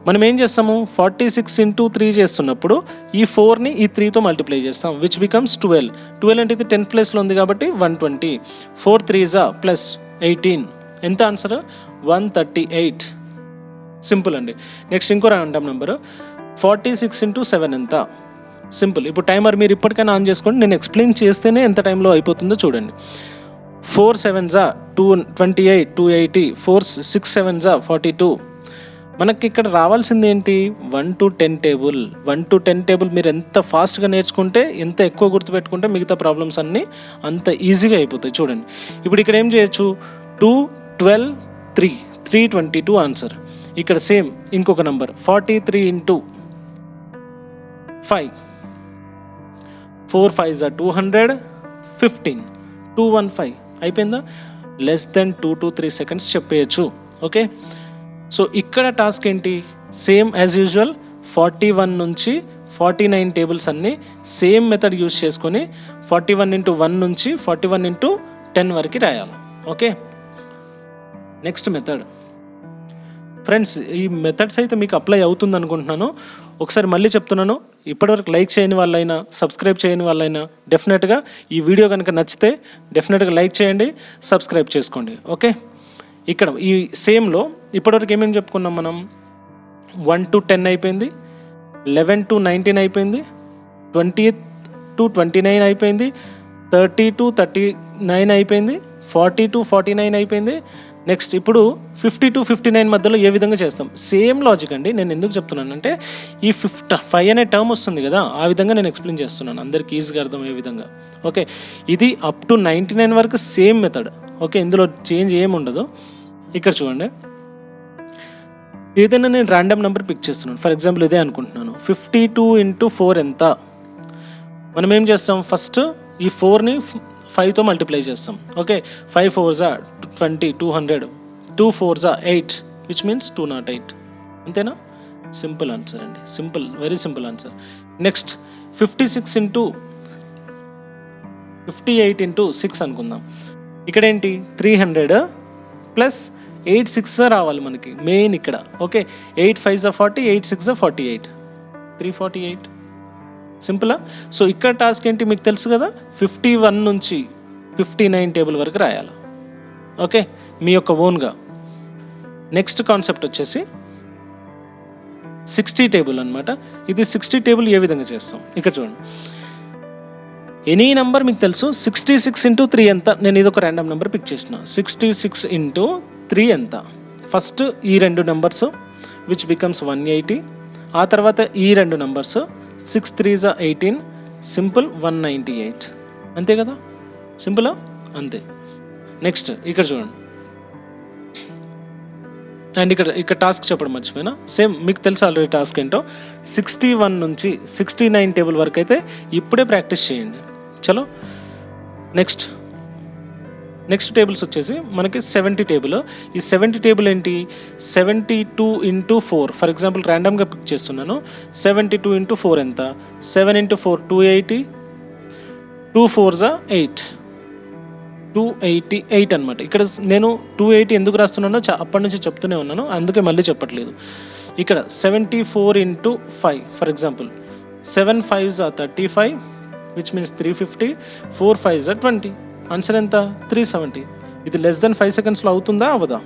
మనం ఏం చేస్తాము, 46 ఇంటూ 3 చేస్తున్నప్పుడు ఈ 4ని ఈ 3తో మల్టిప్లై చేస్తాం, విచ్ బికమ్స్ 12 అంటే ఇది 10 ప్లేస్లో ఉంది కాబట్టి 120. 4 3s ప్లస్ 18, ఎంత ఆన్సర్ 138. సింపుల్ అండి. నెక్స్ట్ ఇంకో ర్యాండమ్ నెంబరు 46 ఇంటూ 7 ఎంత, సింపుల్. ఇప్పుడు టైమర్ మీరు ఇప్పటికైనా ఆన్ చేసుకోండి, నేను ఎక్స్ప్లెయిన్ చేస్తేనే ఎంత టైంలో అయిపోతుందో చూడండి. 4 7s 228, 280, 4 6 7s 42. మనకి ఇక్కడ రావాల్సింది ఏంటి, 1 to 10 టేబుల్. 1 to 10 టేబుల్ మీరు ఎంత ఫాస్ట్గా నేర్చుకుంటే, ఎంత ఎక్కువ గుర్తుపెట్టుకుంటే మిగతా ప్రాబ్లమ్స్ అన్నీ అంత ఈజీగా అయిపోతాయి. చూడండి ఇప్పుడు ఇక్కడ ఏం చేయొచ్చు, 2 12 3, 322 ఆన్సర్. ఇక్కడ సేమ్ ఇంకొక నంబర్ 43 ఇంటూ 5, 4 5s 200, 15, 215. అయిపోయిందా, లెస్ దెన్ 2 to 3 సెకండ్స్ చెప్పేయచ్చు. ఓకే, సో ఇక్కడ టాస్క్ ఏంటి, సేమ్ యాజ్ యూజువల్ 41 నుంచి 49 టేబుల్స్ అన్నీ సేమ్ మెథడ్ యూజ్ చేసుకొని 41 ఇంటూ 1 నుంచి 41 ఇంటూ 10 వరకు రాయాలి. ఓకే, నెక్స్ట్ మెథడ్ ఫ్రెండ్స్, ఈ మెథడ్స్ అయితే మీకు అప్లై అవుతుంది అనుకుంటున్నాను. ఒకసారి మళ్ళీ చెప్తున్నాను, ఇప్పటివరకు లైక్ చేయని వాళ్ళైనా, సబ్స్క్రైబ్ చేయని వాళ్ళైనా డెఫినెట్గా ఈ వీడియో కనుక నచ్చితే డెఫినెట్గా లైక్ చేయండి, సబ్స్క్రైబ్ చేసుకోండి. ఓకే, ఇక్కడ ఈ సేమ్లో ఇప్పటివరకు ఏమేమి చెప్పుకున్నాం మనం, 1 to 10 అయిపోయింది, 11 to 19 అయిపోయింది, 20 to 29 అయిపోయింది, 30 to 39 అయిపోయింది, 40 to 49 అయిపోయింది. నెక్స్ట్ ఇప్పుడు 50 to 59 మధ్యలో ఏ విధంగా చేస్తాం, సేమ్ లాజిక్ అండి. నేను ఎందుకు చెప్తున్నానంటే ఈ 5 అనే టర్మ్ వస్తుంది కదా, ఆ విధంగా నేను ఎక్స్ప్లెయిన్ చేస్తున్నాను అందరికి ఈజీగా అర్థమయ్యే విధంగా. ఓకే, ఇది అప్ టు 99 వరకు సేమ్ మెథడ్. ఓకే, ఇందులో చేంజ్ ఏమి ఉండదు. ఇక్కడ చూడండి, ఏదైనా నేను ర్యాండమ్ నెంబర్ పిక్ చేస్తున్నాను. ఫర్ ఎగ్జాంపుల్ ఇదే అనుకుంటున్నాను, 52 ఇంటూ 4 ఎంత. మనం ఏం చేస్తాం, ఫస్ట్ ఈ 4ని 5తో మల్టిప్లై చేస్తాం. Okay, 5 4s 20, 200, 2 4s 8, which means 208. అంతేనా, సింపుల్ ఆన్సర్ అండి, simple, very simple answer. Next 56 into 58 into 6 అనుకుందాం. ఇక్కడ ఏంటి 300 ప్లస్ 8 6 రావాలి మనకి మెయిన్ ఇక్కడ. Okay, 8 5s 40, 8 6s 48, 348. సింపులా. సో ఇక్కడ టాస్క్ ఏంటి మీకు తెలుసు కదా, 51 నుంచి 59 టేబుల్ వరకు రాయాలి. ఓకే, మీ యొక్క ఓన్గా. నెక్స్ట్ కాన్సెప్ట్ వచ్చేసి 60 టేబుల్ అనమాట. ఇది 60 టేబుల్ ఏ విధంగా చేస్తాం, ఇక్కడ చూడండి. ఎనీ నెంబర్ మీకు తెలుసు, 66 ఇంటూ 3 ఎంత. నేను ఇది ఒక ర్యాండమ్ నెంబర్ పిక్ చేసిన, 66 ఇంటూ 3 ఎంత. ఫస్ట్ ఈ 2 నెంబర్స్ విచ్ బికమ్స్ 180. ఆ తర్వాత ఈ 2 నెంబర్స్ 6 3s 18, సింపుల్ 198. అంతే కదా, సింపులా, అంతే. నెక్స్ట్ ఇక్కడ చూడండి, అండ్ ఇక్కడ టాస్క్ చెప్పడం మర్చిపోయినా, సేమ్ మీకు తెలుసు ఆల్రెడీ టాస్క్ ఏంటో. 61 నుంచి 69 టేబుల్ వరకు అయితే ఇప్పుడే ప్రాక్టీస్ చేయండి. చలో నెక్స్ట్ టేబుల్స్ వచ్చేసి మనకి 70 టేబుల్. ఈ 70 టేబుల్ ఏంటి, 72 into 4. ఫర్ ఎగ్జాంపుల్ ర్యాండమ్గా పిక్ చేస్తున్నాను. 72 into 4 ఎంత, 7 into 4 280, 2 4s 8, 288 అనమాట. ఇక్కడ నేను 280 ఎందుకు రాస్తున్నానో అప్పటి నుంచి చెప్తూనే ఉన్నాను, అందుకే మళ్ళీ చెప్పట్లేదు. ఇక్కడ 74 into 5 for example 7 5s 35 which means 350, 4 5s 20. Answer ఎంత, 370. ఇది లెస్ దెన్ 5 సెకండ్స్లో అవుతుందా అవ్వదా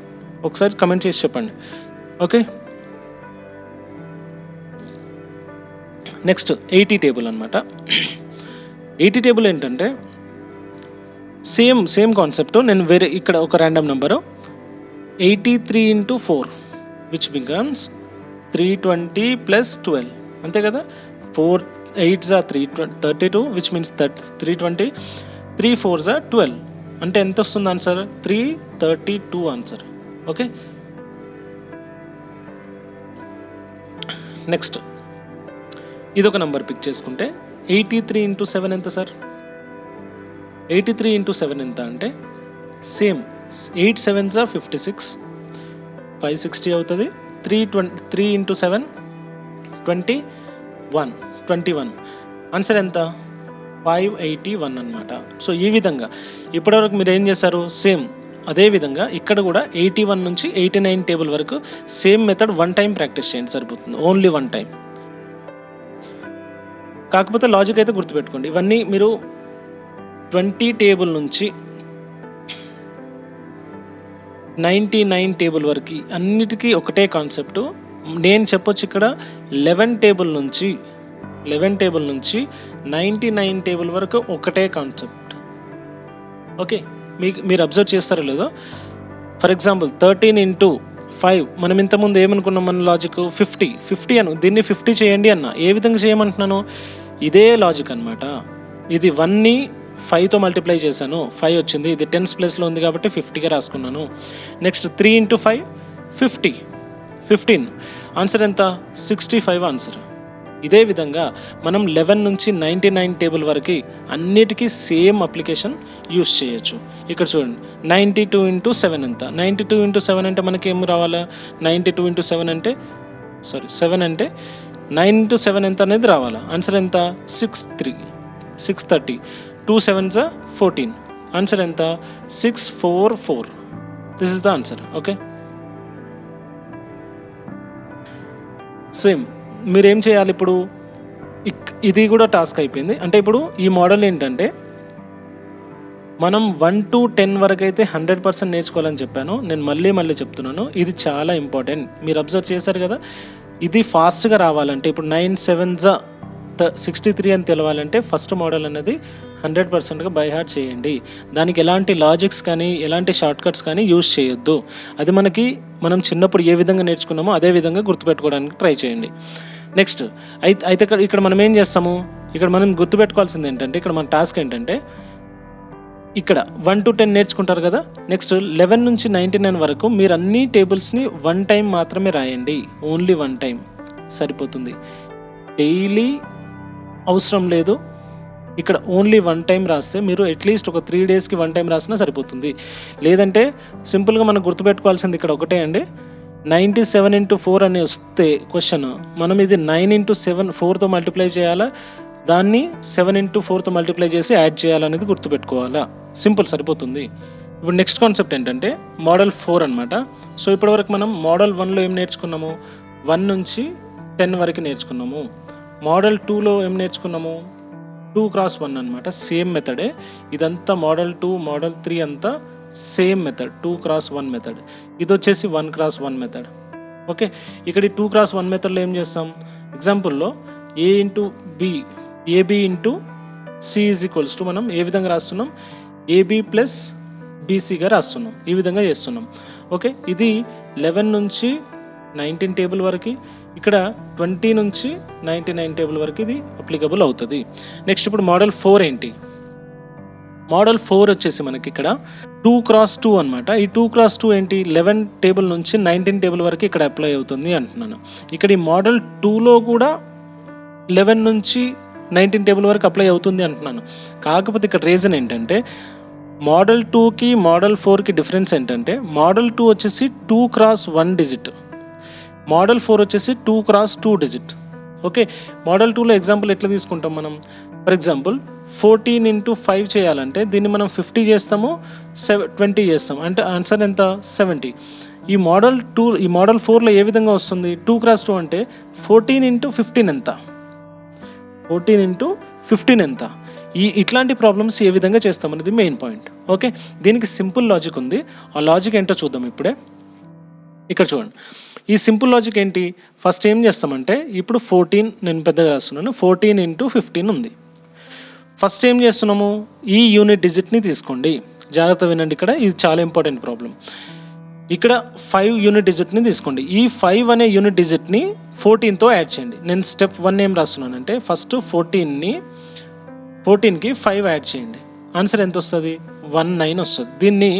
ఒకసారి కమెంట్ చేసి చెప్పండి. ఓకే, నెక్స్ట్ 80 టేబుల్ అనమాట. 80 టేబుల్ ఏంటంటే సేమ్ కాన్సెప్ట్. నేను వేరే ఇక్కడ ఒక random number 83 into 4 which becomes 320 plus 12 అంతే కదా. 4 8s 32 విచ్ మీన్స్ 320, 3 4s 12 అంటే ఎంత వస్తుంది ఆన్సర్, 332 ఆన్సర్. ఓకే, నెక్స్ట్ ఇదొక నెంబర్ పిక్ చేసుకుంటే 83 into 7 ఎంత సార్, 83 into 7 ఎంత అంటే సేమ్ 8 7s 56, 560 అవుతుంది. 3 into 7 21 ఆన్సర్ ఎంత, 581 అనమాట. సో ఈ విధంగా ఇప్పటివరకు మీరు ఏం చేశారు, సేమ్ అదేవిధంగా ఇక్కడ కూడా 81 నుంచి 89 టేబుల్ వరకు సేమ్ మెథడ్ 1 టైం ప్రాక్టీస్ చేయండి సరిపోతుంది, ఓన్లీ 1 టైం. కాకపోతే లాజిక్ అయితే గుర్తుపెట్టుకోండి, ఇవన్నీ మీరు 20 టేబుల్ నుంచి 99 టేబుల్ వరకు అన్నిటికీ ఒకటే కాన్సెప్టు. నేను చెప్పొచ్చు ఇక్కడ 11 టేబుల్ నుంచి 99 టేబుల్ వరకు ఒకటే కాన్సెప్ట్. ఓకే, మీరు అబ్జర్వ్ చేస్తారో లేదో. ఫర్ ఎగ్జాంపుల్ 13 into 5 మనం ఇంతకుముందు ఏమనుకున్నాం, మన లాజిక్ 50 అను, దీన్ని 50 చేయండి అన్న. ఏ విధంగా చేయమంటున్నాను, ఇదే లాజిక్ అనమాట. ఇది 1ని 5తో మల్టిప్లై చేశాను, 5 వచ్చింది. ఇది 10s ప్లేస్లో ఉంది కాబట్టి 50గా రాసుకున్నాను. నెక్స్ట్ 3 into 5 15 ఆన్సర్ ఎంత, 65 ఆన్సర్. ఇదే విధంగా మనం 11 నుంచి 99 టేబుల్ వరకు అన్నిటికీ సేమ్ అప్లికేషన్ యూస్ చేయొచ్చు. ఇక్కడ చూడండి 92 into 7 ఎంత, 92 into 7 అంటే మనకి ఏం రావాలా, 92 into 7 అంటే 9 into 7 ఎంత అనేది రావాలా. ఆన్సర్ ఎంత, 630, 2 7s 14 ఆన్సర్ ఎంత, 644. This is the answer. Okay, same మీరేం చేయాలి ఇప్పుడు, ఇది కూడా టాస్క్ అయిపోయింది. అంటే ఇప్పుడు ఈ మోడల్ ఏంటంటే మనం 1 to 10 వరకు అయితే 100% నేర్చుకోవాలని చెప్పాను. నేను మళ్ళీ చెప్తున్నాను, ఇది చాలా ఇంపార్టెంట్. మీరు అబ్జర్వ్ చేశారు కదా, ఇది ఫాస్ట్గా రావాలంటే ఇప్పుడు 9 7s 63 అని తెలవాలంటే ఫస్ట్ మోడల్ అనేది 100%గా బై హార్ట్ చేయండి. దానికి ఎలాంటి లాజిక్స్ కానీ ఎలాంటి షార్ట్ కట్స్ కానీ యూజ్ చేయొద్దు. అది మనం చిన్నప్పుడు ఏ విధంగా నేర్చుకున్నామో అదే విధంగా గుర్తుపెట్టుకోవడానికి ట్రై చేయండి. నెక్స్ట్ అయితే ఇక్కడ మనం ఏం చేస్తాము, ఇక్కడ మనం గుర్తుపెట్టుకోవాల్సింది ఏంటంటే, ఇక్కడ మన టాస్క్ ఏంటంటే ఇక్కడ 1 to 10 నేర్చుకుంటారు కదా. నెక్స్ట్ 11 నుంచి 99 వరకు మీరు అన్ని టేబుల్స్ని 1 టైం మాత్రమే రాయండి, ఓన్లీ 1 టైం సరిపోతుంది. డైలీ అవసరం లేదు. ఇక్కడ ఓన్లీ 1 టైం రాస్తే మీరు అట్లీస్ట్ ఒక 3 daysకి 1 టైం రాసినా సరిపోతుంది. లేదంటే సింపుల్గా మనం గుర్తుపెట్టుకోవాల్సింది ఇక్కడ ఒకటే అండి, 97 into 4 అని వస్తే క్వశ్చన్, మనం ఇది 9 into 7 4తో మల్టిప్లై చేయాలా, దాన్ని 7 into 4తో మల్టిప్లై చేసి యాడ్ చేయాలనేది గుర్తుపెట్టుకోవాలా. సింపుల్, సరిపోతుంది. ఇప్పుడు నెక్స్ట్ కాన్సెప్ట్ ఏంటంటే మోడల్ 4 అనమాట. సో ఇప్పటివరకు మనం మోడల్ 1లో ఏం నేర్చుకున్నాము, 1 నుంచి 10 వరకు నేర్చుకున్నాము. మోడల్ 2లో ఏం నేర్చుకున్నాము, 2x1 అనమాట, సేమ్ మెథడే. ఇదంతా మోడల్ 2 మోడల్ 3 అంతా సేమ్ మెథడ్, 2x1 మెథడ్. ఇది వచ్చేసి 1x1 మెథడ్. ఓకే, ఇక్కడ ఈ 2x1 మెథడ్లో ఏం చేస్తాం, ఎగ్జాంపుల్లో A into B AB into C is equals to మనం ఏ విధంగా రాస్తున్నాం, AB ప్లస్ BCగా రాస్తున్నాం. ఈ విధంగా చేస్తున్నాం. ఓకే, ఇది 11 నుంచి 19 టేబుల్ వరకు, ఇక్కడ 20 నుంచి 99 టేబుల్ వరకు ఇది అప్లికబుల్ అవుతుంది. నెక్స్ట్ ఇప్పుడు మోడల్ 4 ఏంటి, మోడల్ 4 వచ్చేసి మనకి ఇక్కడ 2x2 అనమాట. ఈ 2x2 ఏంటి, 11 టేబుల్ నుంచి 19 టేబుల్ వరకు ఇక్కడ అప్లై అవుతుంది అంటున్నాను. ఇక్కడ ఈ మోడల్ 2లో కూడా 11 నుంచి 19 టేబుల్ వరకు అప్లై అవుతుంది అంటున్నాను. కాకపోతే ఇక్కడ రీజన్ ఏంటంటే మోడల్ 2కి మోడల్ 4కి డిఫరెన్స్ ఏంటంటే మోడల్ 2 వచ్చేసి 2x1 డిజిట్, మోడల్ 4 వచ్చేసి 2x2 డిజిట్. ఓకే, మోడల్ 2లో ఎగ్జాంపుల్ ఎట్లా తీసుకుంటాం మనం, ఫర్ ఎగ్జాంపుల్ 14 into 5 చేయాలంటే దీన్ని మనం 50 చేస్తాము, 20 చేస్తాము, అంటే ఆన్సర్ ఎంత, 70. ఈ మోడల్ 4లో ఏ విధంగా వస్తుంది, 2x2 అంటే 14 into 15 ఎంత, 14 into 15 ఎంత. ఇట్లాంటి ప్రాబ్లమ్స్ ఏ విధంగా చేస్తాం అనేది మెయిన్ పాయింట్. ఓకే, దీనికి సింపుల్ లాజిక్ ఉంది. ఆ లాజిక్ ఏంటో చూద్దాం ఇప్పుడే. ఇక్కడ చూడండి, ఈ సింపుల్ లాజిక్ ఏంటి, ఫస్ట్ ఏం చేస్తామంటే ఇప్పుడు 14 నేను పెద్దగా రాస్తున్నాను, 14 into 15 ఉంది. ఫస్ట్ ఏం చేస్తున్నాము, ఈ యూనిట్ డిజిట్ని తీసుకోండి, జాగ్రత్త వినండి, ఇక్కడ ఇది చాలా ఇంపార్టెంట్ ప్రాబ్లం. ఇక్కడ 5 యూనిట్ డిజిట్ని తీసుకోండి, ఈ 5 అనే యూనిట్ డిజిట్ని 14తో యాడ్ చేయండి. నేను స్టెప్ 1 ఏం రాస్తున్నానంటే ఫస్ట్ 14కి 5 యాడ్ చేయండి, ఆన్సర్ ఎంత వస్తుంది, 19 వస్తుంది. దీన్ని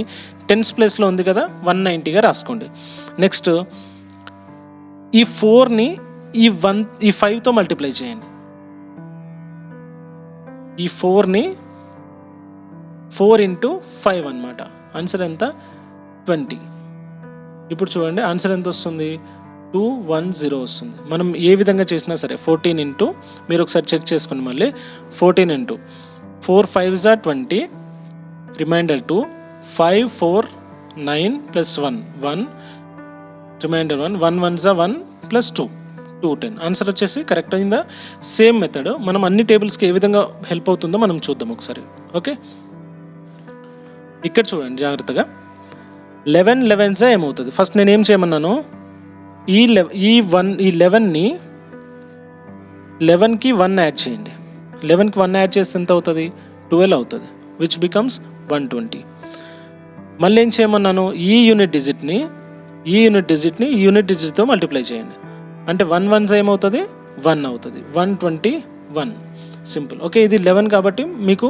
10s ప్లేస్లో ఉంది కదా 190గా రాసుకోండి. నెక్స్ట్ ఈ 4ని ఈ 5తో మల్టిప్లై చేయండి, ఈ 4ని 4 into 5 అనమాట, ఆన్సర్ ఎంత, 20. ఇప్పుడు చూడండి ఆన్సర్ ఎంత వస్తుంది, 210 వస్తుంది. మనం ఏ విధంగా చేసినా సరే 14 into, మీరు ఒకసారి చెక్ చేసుకోండి మళ్ళీ, 14 into 4 5s are 20, reminder 2, 5 4 9 plus 1 reminder 1 1s are 1 plus 2 10. Answer వచ్చేసి కరెక్ట్ అయిందా. సేమ్ మెథడ్ మనం అన్ని టేబుల్స్కి ఏ విధంగా హెల్ప్ అవుతుందో మనం చూద్దాం ఒకసారి. ఓకే, ఇక్కడ చూడండి జాగ్రత్తగా, 11 11s ఏమవుతుంది, ఫస్ట్ నేను ఏం చేయమన్నాను, ఈ 11కి 1 యాడ్ చేయండి, 11కి 1 యాడ్ చేస్తే ఎంత అవుతుంది, 12 అవుతుంది, విచ్ బికమ్స్ 120. మళ్ళీ ఏం చేయమన్నాను, ఈ యూనిట్ డిజిట్ని ఈ యూనిట్ డిజిట్తో మల్టిప్లై చేయండి, అంటే 1 1s ఏమవుతుంది, 1 అవుతుంది, 121. సింపుల్. ఓకే, ఇది 11 కాబట్టి మీకు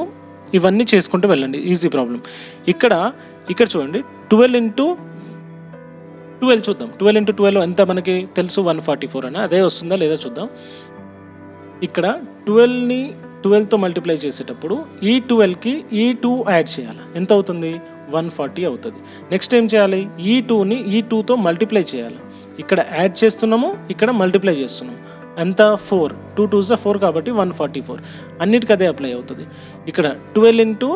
ఇవన్నీ చేసుకుంటూ వెళ్ళండి, ఈజీ ప్రాబ్లం. ఇక్కడ చూడండి 12 into 12 చూద్దాం, 12 into 12 ఎంత మనకి తెలుసు, 144 అని, అదే వస్తుందా లేదా చూద్దాం. ఇక్కడ 12ని 12తో మల్టిప్లై చేసేటప్పుడు ఈ 12కి ఈ 2 యాడ్ చేయాలి, ఎంత అవుతుంది, 140 అవుతుంది. నెక్స్ట్ ఏం చేయాలి, ఈ 2ని ఈ 2తో మల్టిప్లై చేయాలి, ఇక్కడ యాడ్ చేస్తున్నాము, ఇక్కడ మల్టిప్లై చేస్తున్నాము, ఎంత 4, 2 2s are 4 కాబట్టి 144. అన్నిటికీ అదే అప్లై అవుతుంది. ఇక్కడ 12 into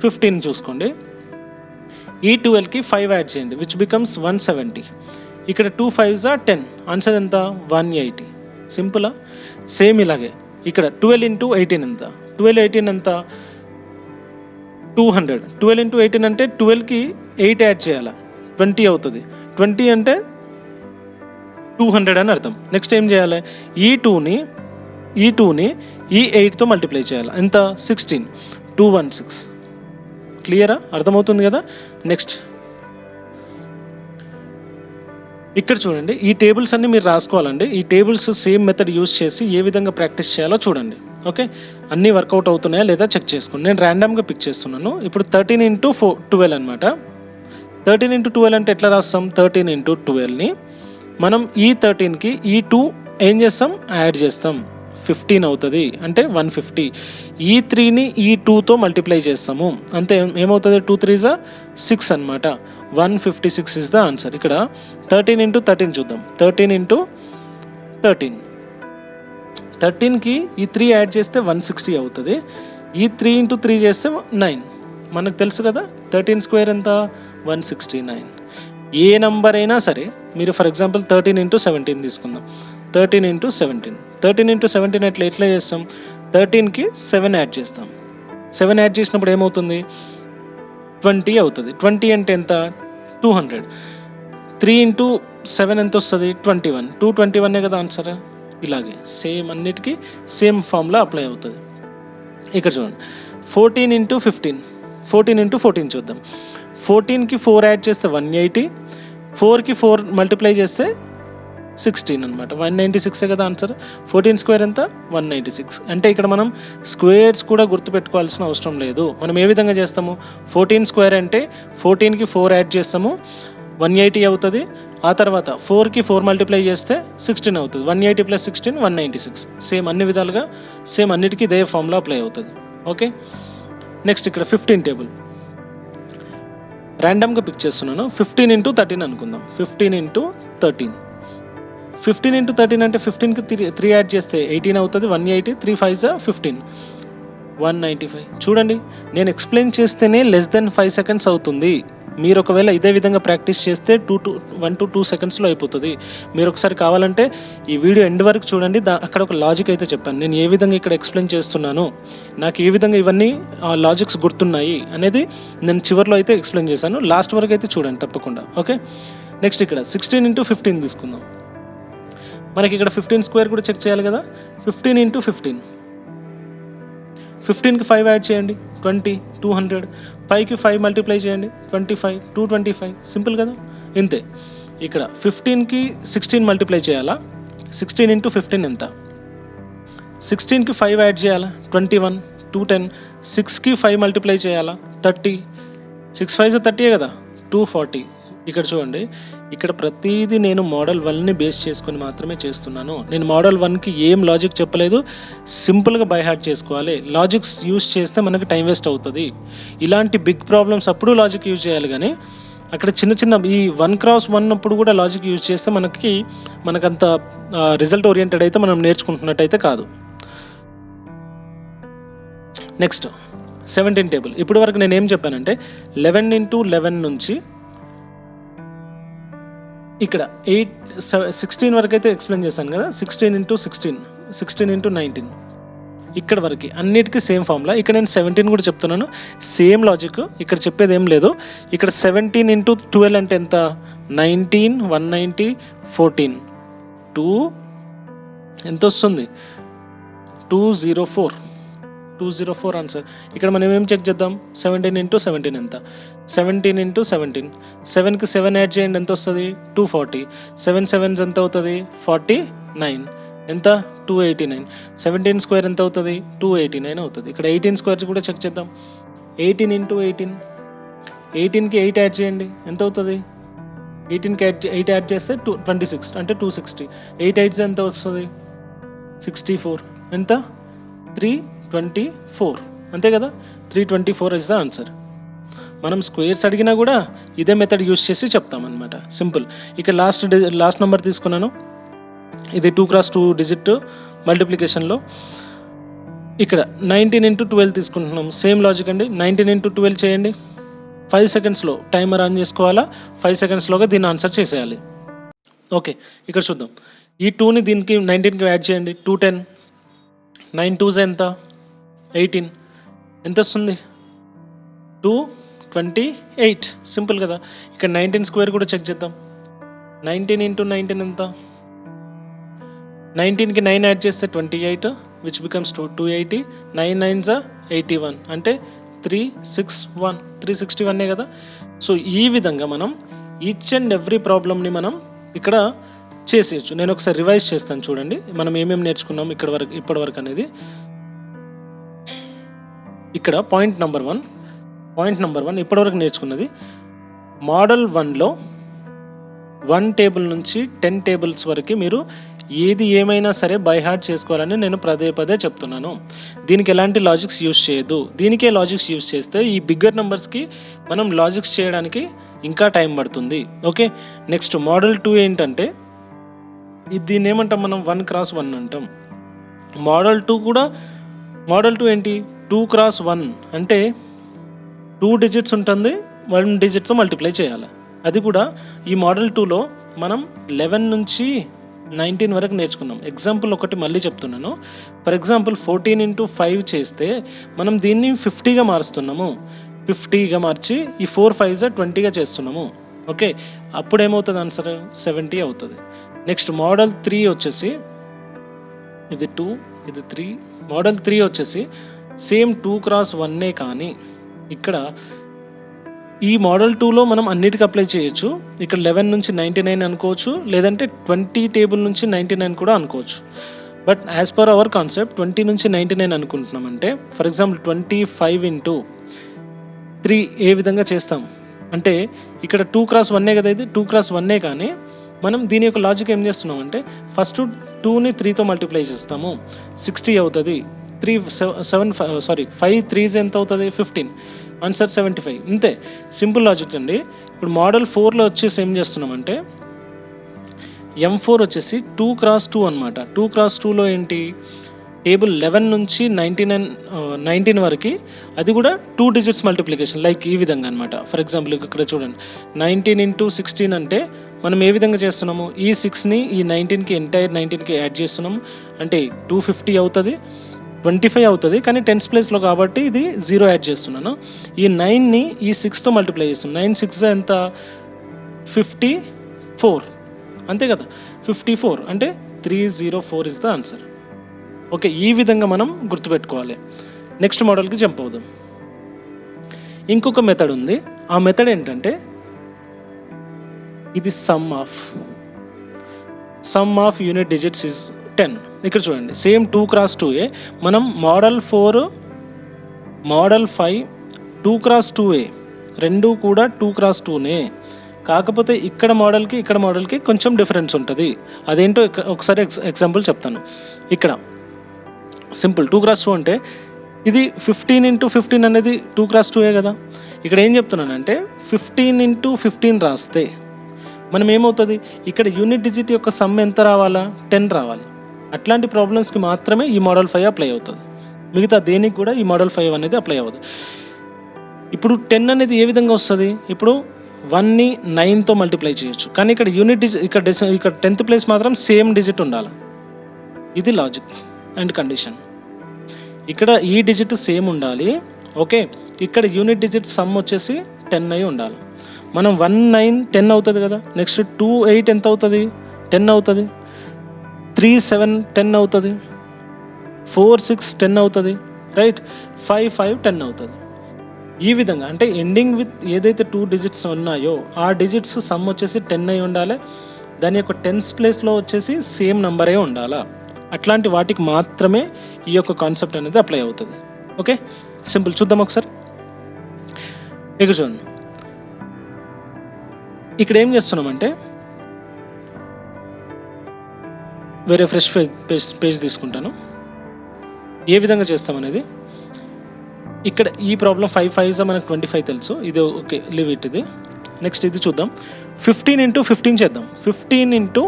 15 చూసుకోండి, ఈ 12కి 5 యాడ్ చేయండి, విచ్ బికమ్స్ 170. ఇక్కడ 2 5s are 10, ఆన్సర్ ఎంత, 180. సింపులా. సేమ్ ఇలాగే ఇక్కడ 12 into 18 ఎంత, 12 18 ఎంత, 200. 12 into 18 అంటే 12కి 8 యాడ్ చేయాలా, 20 అవుతుంది, 20 అంటే 200 అని అర్థం. నెక్స్ట్ ఏం చేయాలి, ఈ 2ని ఈ 8తో మల్టిప్లై చేయాలి, ఎంత, 16, 216. క్లియరా, అర్థమవుతుంది కదా. నెక్స్ట్ ఇక్కడ చూడండి, ఈ టేబుల్స్ అన్ని మీరు రాసుకోవాలండి. ఈ టేబుల్స్ సేమ్ మెథడ్ యూస్ చేసి ఏ విధంగా ప్రాక్టీస్ చేయాలో చూడండి. ఓకే, అన్నీ వర్కౌట్ అవుతున్నాయా లేదా చెక్ చేసుకోండి. నేను ర్యాండమ్గా పిక్ చేస్తున్నాను. ఇప్పుడు 13 into 12 అనమాట. 13 into 12 అంటే ఎట్లా రాస్తాం, 13 into 12ని మనం ఈ 13కి ఈ 2 ఏం చేస్తాం, యాడ్ చేస్తాం, 15 అవుతుంది, అంటే 150. ఈ 3ని ఈ 2తో మల్టిప్లై చేస్తాము, అంతే, ఏమవుతుంది, 2 3s are 6 అనమాట, 156 ఇస్ ద ఆన్సర్. ఇక్కడ 13 into 13 చూద్దాం, 13 into 13కి ఈ 3 యాడ్ చేస్తే 160 అవుతుంది, ఈ 3 into 3 చేస్తే 9. మనకు తెలుసు కదా 13 square ఎంత, 169. ఏ నంబర్ అయినా సరే మీరు ఫర్ ఎగ్జాంపుల్ 13 into 17 తీసుకుందాం, 13 into 17 ఎట్లా చేస్తాం, 13కి 7 యాడ్ చేస్తాం, 7 యాడ్ చేసినప్పుడు ఏమవుతుంది, 20 అవుతుంది. 20 అంటే ఎంత, 200. 3 into 7 ఎంత వస్తుంది, 21. 221 కదా ఆన్సర్. ఇలాగే సేమ్ అన్నిటికీ సేమ్ ఫార్ములా అప్లై అవుతుంది. ఇక్కడ చూడండి 14 into 15, 14 into 14 చూద్దాం. 14కి 4 యాడ్ చేస్తే 180, 4కి 4 మల్టిప్లై చేస్తే 16 అనమాట. 196 కదా ఆన్సర్. 14 స్క్వేర్ ఎంత? 196. అంటే ఇక్కడ మనం స్క్వేర్స్ కూడా గుర్తుపెట్టుకోవాల్సిన అవసరం లేదు. మనం ఏ విధంగా చేస్తాము? 14 స్క్వేర్ అంటే 14కి 4 యాడ్ చేస్తాము, 180 అవుతుంది. ఆ తర్వాత 4కి 4 మల్టిప్లై చేస్తే 16 అవుతుంది. 180 + 16 196. సేమ్ అన్ని విధాలుగా సేమ్ అన్నిటికీ ఇదే ఫార్ములా అప్లై అవుతుంది. ఓకే, నెక్స్ట్ ఇక్కడ 15 టేబుల్ ర్యాండమ్గా పిక్ చేస్తున్నాను. 15 × 13 అనుకుందాం. 15 × 13. 15 × 13 అంటే 15కి 3 యాడ్ చేస్తే 18 అవుతుంది. 180, 3 5 15, 195. చూడండి, నేను ఎక్స్ప్లెయిన్ చేస్తేనే <5 seconds అవుతుంది. మీరు ఒకవేళ ఇదే విధంగా ప్రాక్టీస్ చేస్తే 1 to 2 secondsలో అయిపోతుంది. మీరు ఒకసారి కావాలంటే ఈ వీడియో ఎండ్ వరకు చూడండి. అక్కడ ఒక లాజిక్ అయితే చెప్పాను. నేను ఏ విధంగా ఇక్కడ ఎక్స్ప్లెయిన్ చేస్తున్నాను, నాకు ఏ విధంగా ఇవన్నీ లాజిక్స్ గుర్తున్నాయి అనేది నేను చివరిలో అయితే ఎక్స్ప్లెయిన్ చేశాను. లాస్ట్ వరకు అయితే చూడండి తప్పకుండా. ఓకే, నెక్స్ట్ ఇక్కడ 16 × 15 తీసుకుందాం. మనకి ఇక్కడ 15 స్క్వేర్ కూడా చెక్ చేయాలి కదా. 15 × 15. 15కి 5 యాడ్ చేయండి, 20, 200. 5కి 5 మల్టిప్లై చేయండి, 25, 225. సింపుల్ కదా, ఇంతే. ఇక్కడ 15కి 16 మల్టిప్లై చేయాలా? 16 × 15 ఎంత? 16కి 5 యాడ్ చేయాలా? 21, 210. 6కి 5 మల్టిప్లై చేయాలా? 30. 6 5 30 కదా, 240. ఇక్కడ చూడండి, ఇక్కడ ప్రతిదీ నేను మోడల్ 1ని బేస్ చేసుకొని మాత్రమే చేస్తున్నాను. నేను మోడల్ 1కి ఏం లాజిక్ చెప్పలేదు, సింపుల్గా బై హార్ట్ చేసుకోవాలి. లాజిక్స్ యూజ్ చేస్తే మనకి టైం వేస్ట్ అవుతుంది. ఇలాంటి బిగ్ ప్రాబ్లమ్స్ అప్పుడు లాజిక్ యూజ్ చేయాలి, కానీ అక్కడ చిన్న చిన్న ఈ 1x1 అప్పుడు కూడా లాజిక్ యూజ్ చేస్తే మనకంత రిజల్ట్ ఓరియంటెడ్ అయితే మనం నేర్చుకుంటున్నట్టయితే కాదు. Next 17 table. ఇప్పటి వరకు నేను ఏం చెప్పానంటే 11 × 11 నుంచి ఇక్కడ 16 వరకు అయితే ఎక్స్ప్లెయిన్ చేశాను కదా. 16 × 16, 16 × 19, ఇక్కడ వరకు అన్నిటికీ సేమ్ ఫార్ములా. ఇక్కడ నేను 17 కూడా చెప్తున్నాను, సేమ్ లాజిక్. ఇక్కడ చెప్పేది ఏం లేదు. ఇక్కడ 17 × 12 అంటే ఎంత? 19, 190, 14, 2 ఎంత వస్తుంది? 204 ఆన్సర్. ఇక్కడ మనం ఏం చెక్ చేద్దాం? 17 × 17 ఎంత? 17 × 17. 7కి 7 యాడ్ చేయండి, ఎంత వస్తుంది? 240. 7 7s ఎంత అవుతుంది? 49. ఎంత? 289. 17 స్క్వేర్ ఎంత అవుతుంది? 289 అవుతుంది. ఇక్కడ 18 స్క్వేర్ కూడా చెక్ చేద్దాం. 18 × 18. 18కి 8 యాడ్ చేయండి, ఎంత అవుతుంది? 18కి 8 యాడ్ చేస్తే 26 అంటే 260. 8 8s ఎంత వస్తుంది? 64. ఎంత? 324. అంతే కదా, 324 ఇస్ ద ఆన్సర్. మనం స్క్వేర్స్ అడిగినా కూడా ఇదే మెథడ్ యూస్ చేసి చెప్తామన్నమాట. సింపుల్. ఇక్కడ లాస్ట్ నెంబర్ తీసుకున్నాను. ఇది 2x2 డిజిట్ మల్టిప్లికేషన్లో. ఇక్కడ 19 × 12 తీసుకుంటున్నాం. సేమ్ లాజిక్ అండి. 19 × 12 చేయండి. 5 secondsలో టైమర్ ఆన్ చేసుకోవాలా, 5 secondsలోగా దీన్ని ఆన్సర్ చేసేయాలి. ఓకే, ఇక్కడ చూద్దాం. ఈ 2ని దీనికి 19కి యాడ్ చేయండి, 210. 9 2s ఎంత? 18. ఎంత వస్తుంది? 228. సింపుల్ కదా. ఇక్కడ 19 స్క్వేర్ కూడా చెక్ చేద్దాం. 19 × 19 ఎంత? 19కి 9 యాడ్ చేస్తే 28, విచ్ బికమ్స్ 280. 9 9s 81 అంటే 361 కదా. సో ఈ విధంగా మనం ఈచ్ అండ్ ఎవ్రీ ప్రాబ్లమ్ని మనం ఇక్కడ చేసేయచ్చు. నేను ఒకసారి రివైజ్ చేస్తాను చూడండి, మనం ఏమేమి నేర్చుకున్నాం ఇప్పటివరకు అనేది. ఇక్కడ పాయింట్ నెంబర్ 1 ఇప్పటివరకు నేర్చుకున్నది మోడల్ 1లో 1 టేబుల్ నుంచి 10 టేబుల్స్ వరకు మీరు ఏది ఏమైనా సరే బై హార్ట్ చేసుకోవాలని నేను పదే చెప్తున్నాను. దీనికి ఎలాంటి లాజిక్స్ యూజ్ చేయొద్దు. దీనికే లాజిక్స్ యూజ్ చేస్తే ఈ బిగ్గర్ నెంబర్స్కి మనం లాజిక్స్ చేయడానికి ఇంకా టైం పడుతుంది. ఓకే, నెక్స్ట్ మోడల్ 2 ఏంటంటే దీన్ని ఏమంటాం మనం? 1x1 అంటాం. మోడల్ 2 ఏంటి? 2x1 అంటే 2 digits ఉంటుంది, 1 digitతో మల్టిప్లై చేయాలి. అది కూడా ఈ మోడల్ 2లో మనం 11 నుంచి 19 వరకు నేర్చుకున్నాం. ఎగ్జాంపుల్ ఒకటి మళ్ళీ చెప్తున్నాను. ఫర్ ఎగ్జాంపుల్ 14 × 5 చేస్తే మనం దీన్ని 50గా మారుస్తున్నాము. 50గా మార్చి ఈ 4 5s 20గా చేస్తున్నాము. ఓకే, అప్పుడు ఏమవుతుంది? ఆన్సర్ 70 అవుతుంది. నెక్స్ట్ మోడల్ 3 వచ్చేసి ఇది 2, ఇది 3. మోడల్ 3 వచ్చేసి సేమ్ 2x1 కానీ ఇక్కడ ఈ మోడల్ 2లో మనం అన్నిటికీ అప్లై చేయొచ్చు. ఇక్కడ 11 నుంచి 99 అనుకోవచ్చు, లేదంటే 20 టేబుల్ నుంచి 99 కూడా అనుకోవచ్చు. But as per our concept 20 నుంచి 99 అనుకుంటున్నామంటే, ఫర్ ఎగ్జాంపుల్ 25 ఇంటూ 3 ఏ విధంగా చేస్తాం అంటే, ఇక్కడ 2x1 కదా, ఇది 2x1 కానీ మనం దీని యొక్క లాజిక్ ఏం చేస్తున్నామంటే, ఫస్ట్ 2ని 3తో మల్టిప్లై చేస్తాము, 60 అవుతుంది. 5 3s ఎంత అవుతుంది, 15. ఆన్సర్ 75. ఇంతే, సింపుల్ లాజిక్ అండి. ఇప్పుడు మోడల్ 4లో వచ్చేసి ఏం చేస్తున్నామంటే, M4 వచ్చేసి 2x2 అనమాట. 2x2లో ఏంటి, టేబుల్ 11 నుంచి 19 వరకు, అది కూడా 2 డిజిట్స్ మల్టిప్లికేషన్, లైక్ ఈ విధంగా అనమాట. ఫర్ ఎగ్జాంపుల్ ఇక్కడ చూడండి, 19 ఇంటూ 16 అంటే మనం ఏ విధంగా చేస్తున్నాము, ఈ 6ని ఈ 19కి ఎంటైర్ 19కి యాడ్ చేస్తున్నాము, అంటే 250 అవుతుంది, 25 అవుతుంది. కానీ 10th ప్లేస్లో కాబట్టి ఇది 0 యాడ్ చేస్తున్నాను. ఈ 9ని ఈ 6తో మల్టిప్లై చేస్తున్నాను. 9 6 ఎంత, 54, అంతే కదా. 54 అంటే 304 ఇస్ ద ఆన్సర్. ఓకే, ఈ విధంగా మనం గుర్తుపెట్టుకోవాలి. నెక్స్ట్ మోడల్కి జంప్ అవుదాం. ఇంకొక మెథడ్ ఉంది. ఆ మెథడ్ ఏంటంటే, ఇది some of unit digits is 10. ఇక్కడ చూడండి, సేమ్ 2x2a. మనం మోడల్ 4, మోడల్ 5, 2x2a రెండు కూడా 2x2నే. కాకపోతే ఇక్కడ మోడల్కి కొంచెం డిఫరెన్స్ ఉంటుంది. అదేంటో ఒకసారి ఎగ్జాంపుల్ చెప్తాను. ఇక్కడ సింపుల్ 2x2 అంటే ఇది 15 ఇంటూ 15 అనేది 2x2a కదా. ఇక్కడ ఏం చెప్తున్నానంటే, 15 ఇంటూ 15 రాస్తే మనం ఏమవుతుంది, ఇక్కడ యూనిట్ డిజిట్ యొక్క సమ్ ఎంత రావాలా, 10 రావాలి. అట్లాంటి ప్రాబ్లమ్స్కి మాత్రమే ఈ మోడల్ 5 అప్లై అవుతుంది. మిగతా దేనికి కూడా ఈ మోడల్ 5 అనేది అప్లై అవ్వదు. ఇప్పుడు 10 అనేది ఏ విధంగా వస్తుంది, ఇప్పుడు 1ని 9తో మల్టిప్లై చేయొచ్చు, కానీ ఇక్కడ యూనిట్ డిజిట్ ఇక్కడ 10th ప్లేస్ మాత్రం సేమ్ డిజిట్ ఉండాలి. ఇది లాజిక్ అండ్ కండిషన్. ఇక్కడ ఈ డిజిట్ సేమ్ ఉండాలి. ఓకే, ఇక్కడ యూనిట్ డిజిట్ సమ్ వచ్చేసి 10 అయి ఉండాలి. మనం 1 9 10 అవుతుంది కదా. నెక్స్ట్ 2 8 ఎంత అవుతుంది, 10 అవుతుంది. 3 7 10 అవుతుంది. 4 6 10 అవుతుంది, రైట్. 5 5 10 అవుతుంది. ఈ విధంగా అంటే ఎండింగ్ విత్ ఏదైతే 2 డిజిట్స్ ఉన్నాయో ఆ డిజిట్స్ సమ్ వచ్చేసి 10 అయి ఉండాలి. దాని యొక్క 10th ప్లేస్లో వచ్చేసి సేమ్ నెంబరే ఉండాలా. అట్లాంటి వాటికి మాత్రమే ఈ యొక్క కాన్సెప్ట్ అనేది అప్లై అవుతుంది. Okay, simple. చూద్దాం ఒకసారి. ఇక్కడ చూడండి, ఇక్కడ ఏం చేస్తున్నామంటే, వేరే ఫ్రెష్ పేజ్ తీసుకుంటాను. ఏ విధంగా చేస్తామనేది ఇక్కడ ఈ ప్రాబ్లం 5 5 మనకు 25 తెలుసు. ఇది ఓకే, లివ్ ఇట్. ఇది నెక్స్ట్ ఇది చూద్దాం. 15 ఇంటూ 15 చేద్దాం. 15 ఇంటూ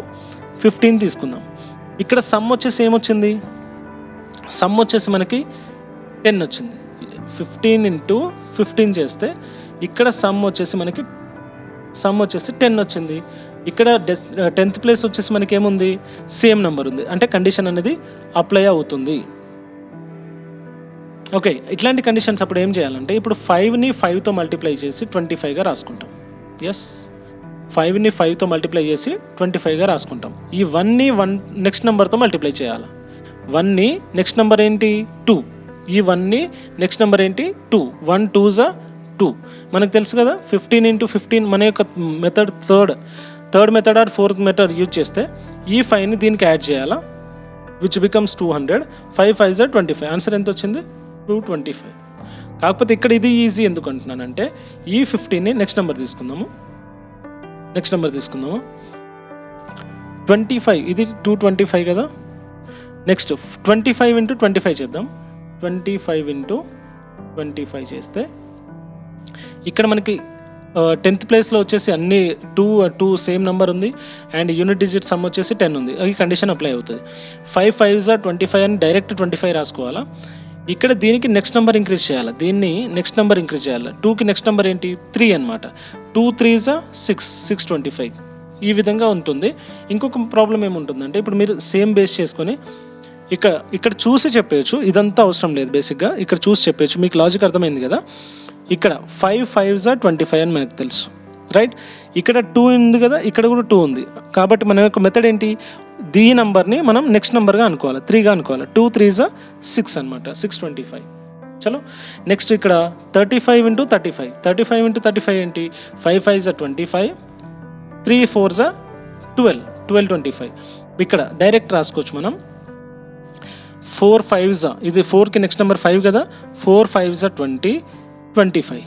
15 తీసుకుందాం. ఇక్కడ సమ్ వచ్చేసి ఏమొచ్చింది, సమ్ వచ్చేసి మనకి 10 వచ్చింది. 15 ఇంటూ 15 చేస్తే ఇక్కడ సమ్ వచ్చేసి 10 వచ్చింది. ఇక్కడ 10th ప్లేస్ వచ్చేసి మనకి ఏముంది, సేమ్ నెంబర్ ఉంది, అంటే కండిషన్ అనేది అప్లై అవుతుంది. ఓకే, ఇట్లాంటి కండిషన్స్ అప్పుడు ఏం చేయాలంటే, ఇప్పుడు 5ని 5తో మల్టిప్లై చేసి 25గా రాసుకుంటాం. ఎస్, 5ని 5తో మల్టిప్లై చేసి 25గా రాసుకుంటాం. ఈ 1ని నెక్స్ట్ నెంబర్తో మల్టిప్లై చేయాలి. 1ని నెక్స్ట్ నెంబర్ ఏంటి, 2. ఈ 1ని నెక్స్ట్ నెంబర్ ఏంటి, 2. 1 2s 2. మనకు తెలుసు కదా, 15 ఇంటూ 15 మన యొక్క method third method or 4th method use చేస్తే ఈ 5ని దీనికి యాడ్ చేయాలా, విచ్ బికమ్స్ 200. 5 5s 25. ఆన్సర్ ఎంత వచ్చింది, 225. కాకపోతే ఇక్కడ ఇది ఈజీ ఎందుకు అంటున్నానంటే, ఈ 15ని నెక్స్ట్ నెంబర్ తీసుకుందాము. 25, ఇది 225 కదా. నెక్స్ట్ 25 ఇంటూ 25 చేద్దాం. 25 ఇంటూ 25 చేస్తే ఇక్కడ మనకి 10th ప్లేస్లో వచ్చేసి అన్ని 2 సేమ్ నెంబర్ ఉంది, అండ్ యూనిట్ డిజిట్ సమ్ వచ్చేసి 10 ఉంది. ఈ కండిషన్ అప్లై అవుతుంది. 5 5s 25 అని డైరెక్ట్ 25 రాసుకోవాలా. ఇక్కడ దీనికి నెక్స్ట్ నెంబర్ ఇంక్రీజ్ చేయాలి, దీన్ని నెక్స్ట్ నెంబర్ ఇంక్రీజ్ చేయాలి. 2కి నెక్స్ట్ నెంబర్ ఏంటి, 3 అనమాట. 2 3s 625. ఈ విధంగా ఉంటుంది. ఇంకొక ప్రాబ్లం ఏముంటుందంటే, ఇప్పుడు మీరు సేమ్ బేస్ చేసుకొని ఇక్కడ చూసి చెప్పేయచ్చు, ఇదంతా అవసరం లేదు. బేసిక్గా ఇక్కడ చూసి చెప్పేయచ్చు, మీకు లాజిక్ అర్థమైంది కదా. ఇక్కడ 5 5s 25 అని మనకు తెలుసు, రైట్. ఇక్కడ 2 ఉంది కదా, ఇక్కడ కూడా 2 ఉంది. కాబట్టి మన యొక్క మెథడ్ ఏంటి, దీ నెంబర్ని మనం నెక్స్ట్ నెంబర్గా అనుకోవాలి, 3గా అనుకోవాలి. 2 3s 6 అనమాట, 625. చలో నెక్స్ట్ ఇక్కడ 35 ఇంటూ 35, 35 ఇంటూ 35 ఏంటి, 5 5 జా 25, 3 4 జా 12, 12 25. ఇక్కడ డైరెక్ట్ రాసుకోవచ్చు మనం. 4 5 జా, ఇది 4కి నెక్స్ట్ నెంబర్ 5 కదా, 4 5 జా 20, 25.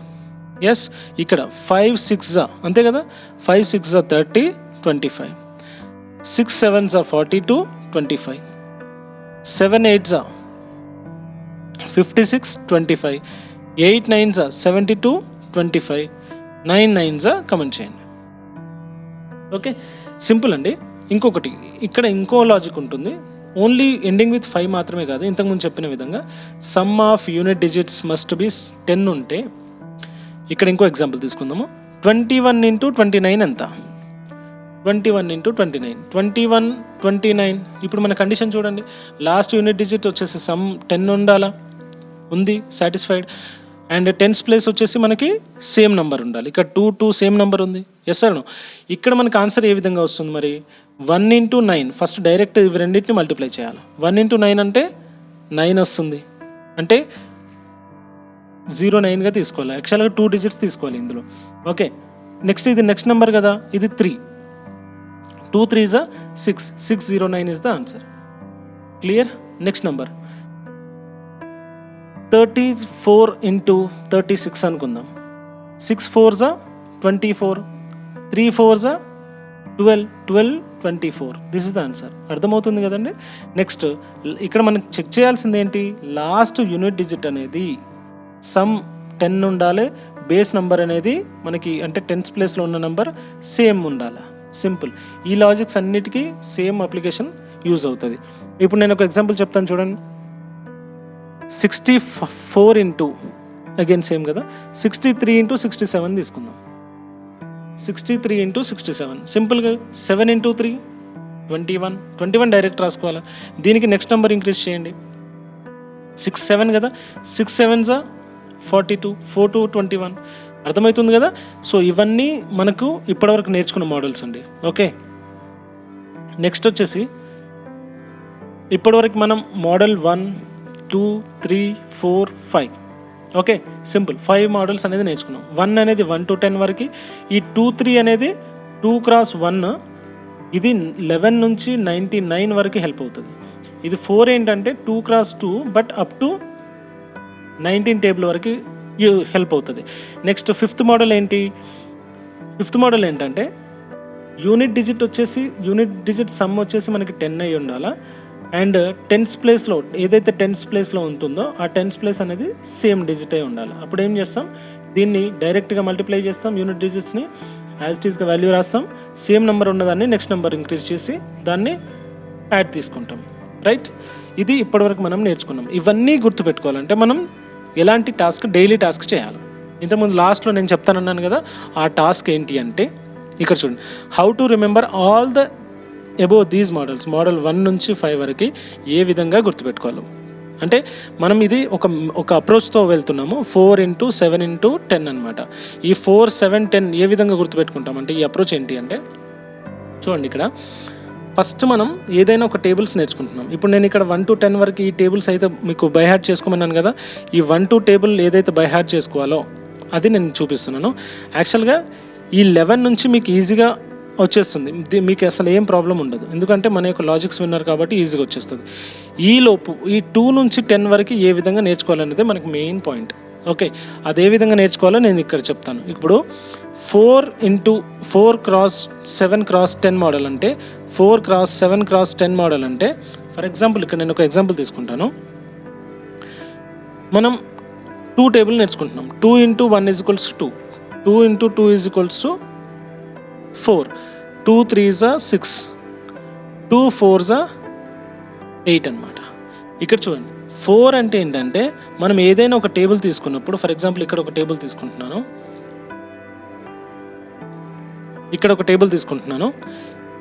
ఎస్, ఇక్కడ 5 6 జా అంతే కదా, 5 6 జా 30, 25. 6 7 జా 42, 25. 7 8 జా 56, 25. 8 9 జా 72, 25. 9 9 జా కమెంట్ చేయండి. ఓకే, సింపుల్ అండి. ఇంకొకటి ఇక్కడ ఇంకో లాజిక్ ఉంటుంది. ఓన్లీ ఎండింగ్ విత్ 5 మాత్రమే కాదు, ఇంతకుముందు చెప్పిన విధంగా some of unit digits must be 10 ఉంటే, ఇక్కడ ఇంకో ఎగ్జాంపుల్ తీసుకుందాము. 21 ఇంటూ 29 ఎంత, 21 ఇంటూ 29, 21 29. ఇప్పుడు మన కండిషన్ చూడండి, లాస్ట్ యూనిట్ డిజిట్ వచ్చేసి సమ్ 10 ఉండాలా, ఉంది, సాటిస్ఫైడ్. అండ్ 10th ప్లేస్ వచ్చేసి మనకి సేమ్ నెంబర్ ఉండాలి. ఇక్కడ 2 2 సేమ్ నెంబర్ ఉంది. Yes sir. ఇక్కడ మనకి ఆన్సర్ ఏ విధంగా వస్తుంది మరి, 1 ఇంటూ 9. ఫస్ట్ డైరెక్ట్ ఇవి రెండింటిని మల్టిప్లై చేయాలి. 1 ఇంటూ 9 అంటే 9 వస్తుంది, అంటే 09గా తీసుకోవాలి. యాక్చువల్గా 2 డిజిట్స్ తీసుకోవాలి ఇందులో. ఓకే, నెక్స్ట్ ఇది నెక్స్ట్ నెంబర్ కదా, ఇది 3, 2 3 జా 6, 609 is the answer. Clear. Next number 34 into 36 అనుకుందాం. 6 4 జా 24, 3 4 జా 12, 12 24. This is the answer. అర్థమవుతుంది కదండి. నెక్స్ట్ ఇక్కడ మనకి చెక్ చేయాల్సింది ఏంటి, లాస్ట్ యూనిట్ డిజిట్ అనేది సమ్ 10 ఉండాలి, బేస్ నెంబర్ అనేది మనకి అంటే 10th ప్లేస్లో ఉన్న నెంబర్ సేమ్ ఉండాలి. సింపుల్. ఈ లాజిక్స్ అన్నిటికీ సేమ్ అప్లికేషన్ యూజ్ అవుతుంది. ఇప్పుడు నేను ఒక ఎగ్జాంపుల్ చెప్తాను చూడండి. 64 ఇంటూ అగైన్ సేమ్ కదా, 63 ఇంటూ 67 తీసుకుందాం. 63 ఇంటూ 67 సింపుల్గా 7 ఇంటూ 3 21, 21 డైరెక్ట్ రాసుకోవాలి. దీనికి నెక్స్ట్ నెంబర్ ఇంక్రీజ్ చేయండి. 6 7 కదా, 6 7 జా 42, 4 2 21. అర్థమవుతుంది కదా. సో ఇవన్నీ మనకు ఇప్పటివరకు నేర్చుకున్న మోడల్స్ అండి. ఓకే, నెక్స్ట్ వచ్చేసి ఇప్పటివరకు మనం మోడల్ 1 2 3 4 5. ఓకే, సింపుల్ 5 మోడల్స్ అనేది నేర్చుకున్నాం. 1 అనేది 1 to 10 వరకు. ఈ 2 3 అనేది 2 x 1, ఇది 11 నుంచి 99 వరకు హెల్ప్ అవుతుంది. ఇది 4 ఏంటంటే 2 x 2 but up to 19 table వరకు హెల్ప్ అవుతుంది. నెక్స్ట్ 5th మోడల్ ఏంటి, 5th మోడల్ ఏంటంటే యూనిట్ డిజిట్ సమ్ వచ్చేసి మనకి 10 అయి ఉండాలా. అండ్ 10th ప్లేస్లో ఏదైతే 10th ప్లేస్లో ఉంటుందో ఆ 10th ప్లేస్ అనేది సేమ్ డిజిట్ అయి ఉండాలి. అప్పుడు ఏం చేస్తాం, దీన్ని డైరెక్ట్గా మల్టిప్లై చేస్తాం, యూనిట్ డిజిట్స్ని యాజ్ ఇట్ ఈస్గా వాల్యూ రాస్తాం, సేమ్ నెంబర్ ఉన్నదాన్ని నెక్స్ట్ నెంబర్ ఇంక్రీజ్ చేసి దాన్ని యాడ్ తీసుకుంటాం. రైట్, ఇది ఇప్పటివరకు మనం నేర్చుకున్నాం. ఇవన్నీ గుర్తుపెట్టుకోవాలంటే మనం ఎలాంటి టాస్క్, డైలీ టాస్క్ చేయాలి. ఇంతకుముందు లాస్ట్లో నేను చెప్తానన్నాను కదా, ఆ టాస్క్ ఏంటి అంటే ఇక్కడ చూడండి, how to remember all the above these models, model 1 నుంచి 5 వరకు ఏ విధంగా గుర్తుపెట్టుకోవాలి అంటే మనం ఇది ఒక అప్రోచ్తో వెళ్తున్నాము. 4 ఇంటూ 7 ఇంటూ 10 అనమాట. ఈ 4 7 10 ఏ విధంగా గుర్తుపెట్టుకుంటామంటే, ఈ అప్రోచ్ ఏంటి అంటే చూడండి, ఇక్కడ ఫస్ట్ మనం ఏదైనా ఒక టేబుల్స్ నేర్చుకుంటున్నాం. ఇప్పుడు నేను ఇక్కడ 1 to 10 వరకు ఈ టేబుల్స్ అయితే మీకు బై హార్ట్ చేసుకోమన్నాను కదా. ఈ 1 2 టేబుల్ ఏదైతే బై హార్ట్ చేసుకోవాలో అది నేను చూపిస్తున్నాను. యాక్చువల్గా ఈ 11 నుంచి మీకు ఈజీగా వచ్చేస్తుంది, మీకు అసలు ఏం ప్రాబ్లం ఉండదు, ఎందుకంటే మన యొక్క లాజిక్స్ విన్నారు కాబట్టి ఈజీగా వచ్చేస్తుంది. ఈలోపు ఈ 2 నుంచి 10 వరకు ఏ విధంగా నేర్చుకోవాలనేది మనకు మెయిన్ పాయింట్. ఓకే, అదే విధంగా నేర్చుకోవాలో నేను ఇక్కడ చెప్తాను. ఇప్పుడు 4 ఇంటూ 4 x 7 x 10 మోడల్ అంటే, 4 x 7 x 10 మోడల్ అంటే, ఫర్ ఎగ్జాంపుల్ ఇక్కడ నేను ఒక ఎగ్జాంపుల్ తీసుకుంటాను. మనం 2 టేబుల్ నేర్చుకుంటున్నాం. 2 into 1 is equals 2, 2 into 2 is equals to 4, 2 3 జా 6, 2 4 జా 8 అనమాట. ఇక్కడ చూడండి, 4 అంటే ఏంటంటే మనం ఏదైనా ఒక టేబుల్ తీసుకున్నప్పుడు, ఫర్ ఎగ్జాంపుల్ ఇక్కడ ఒక టేబుల్ తీసుకుంటున్నాను,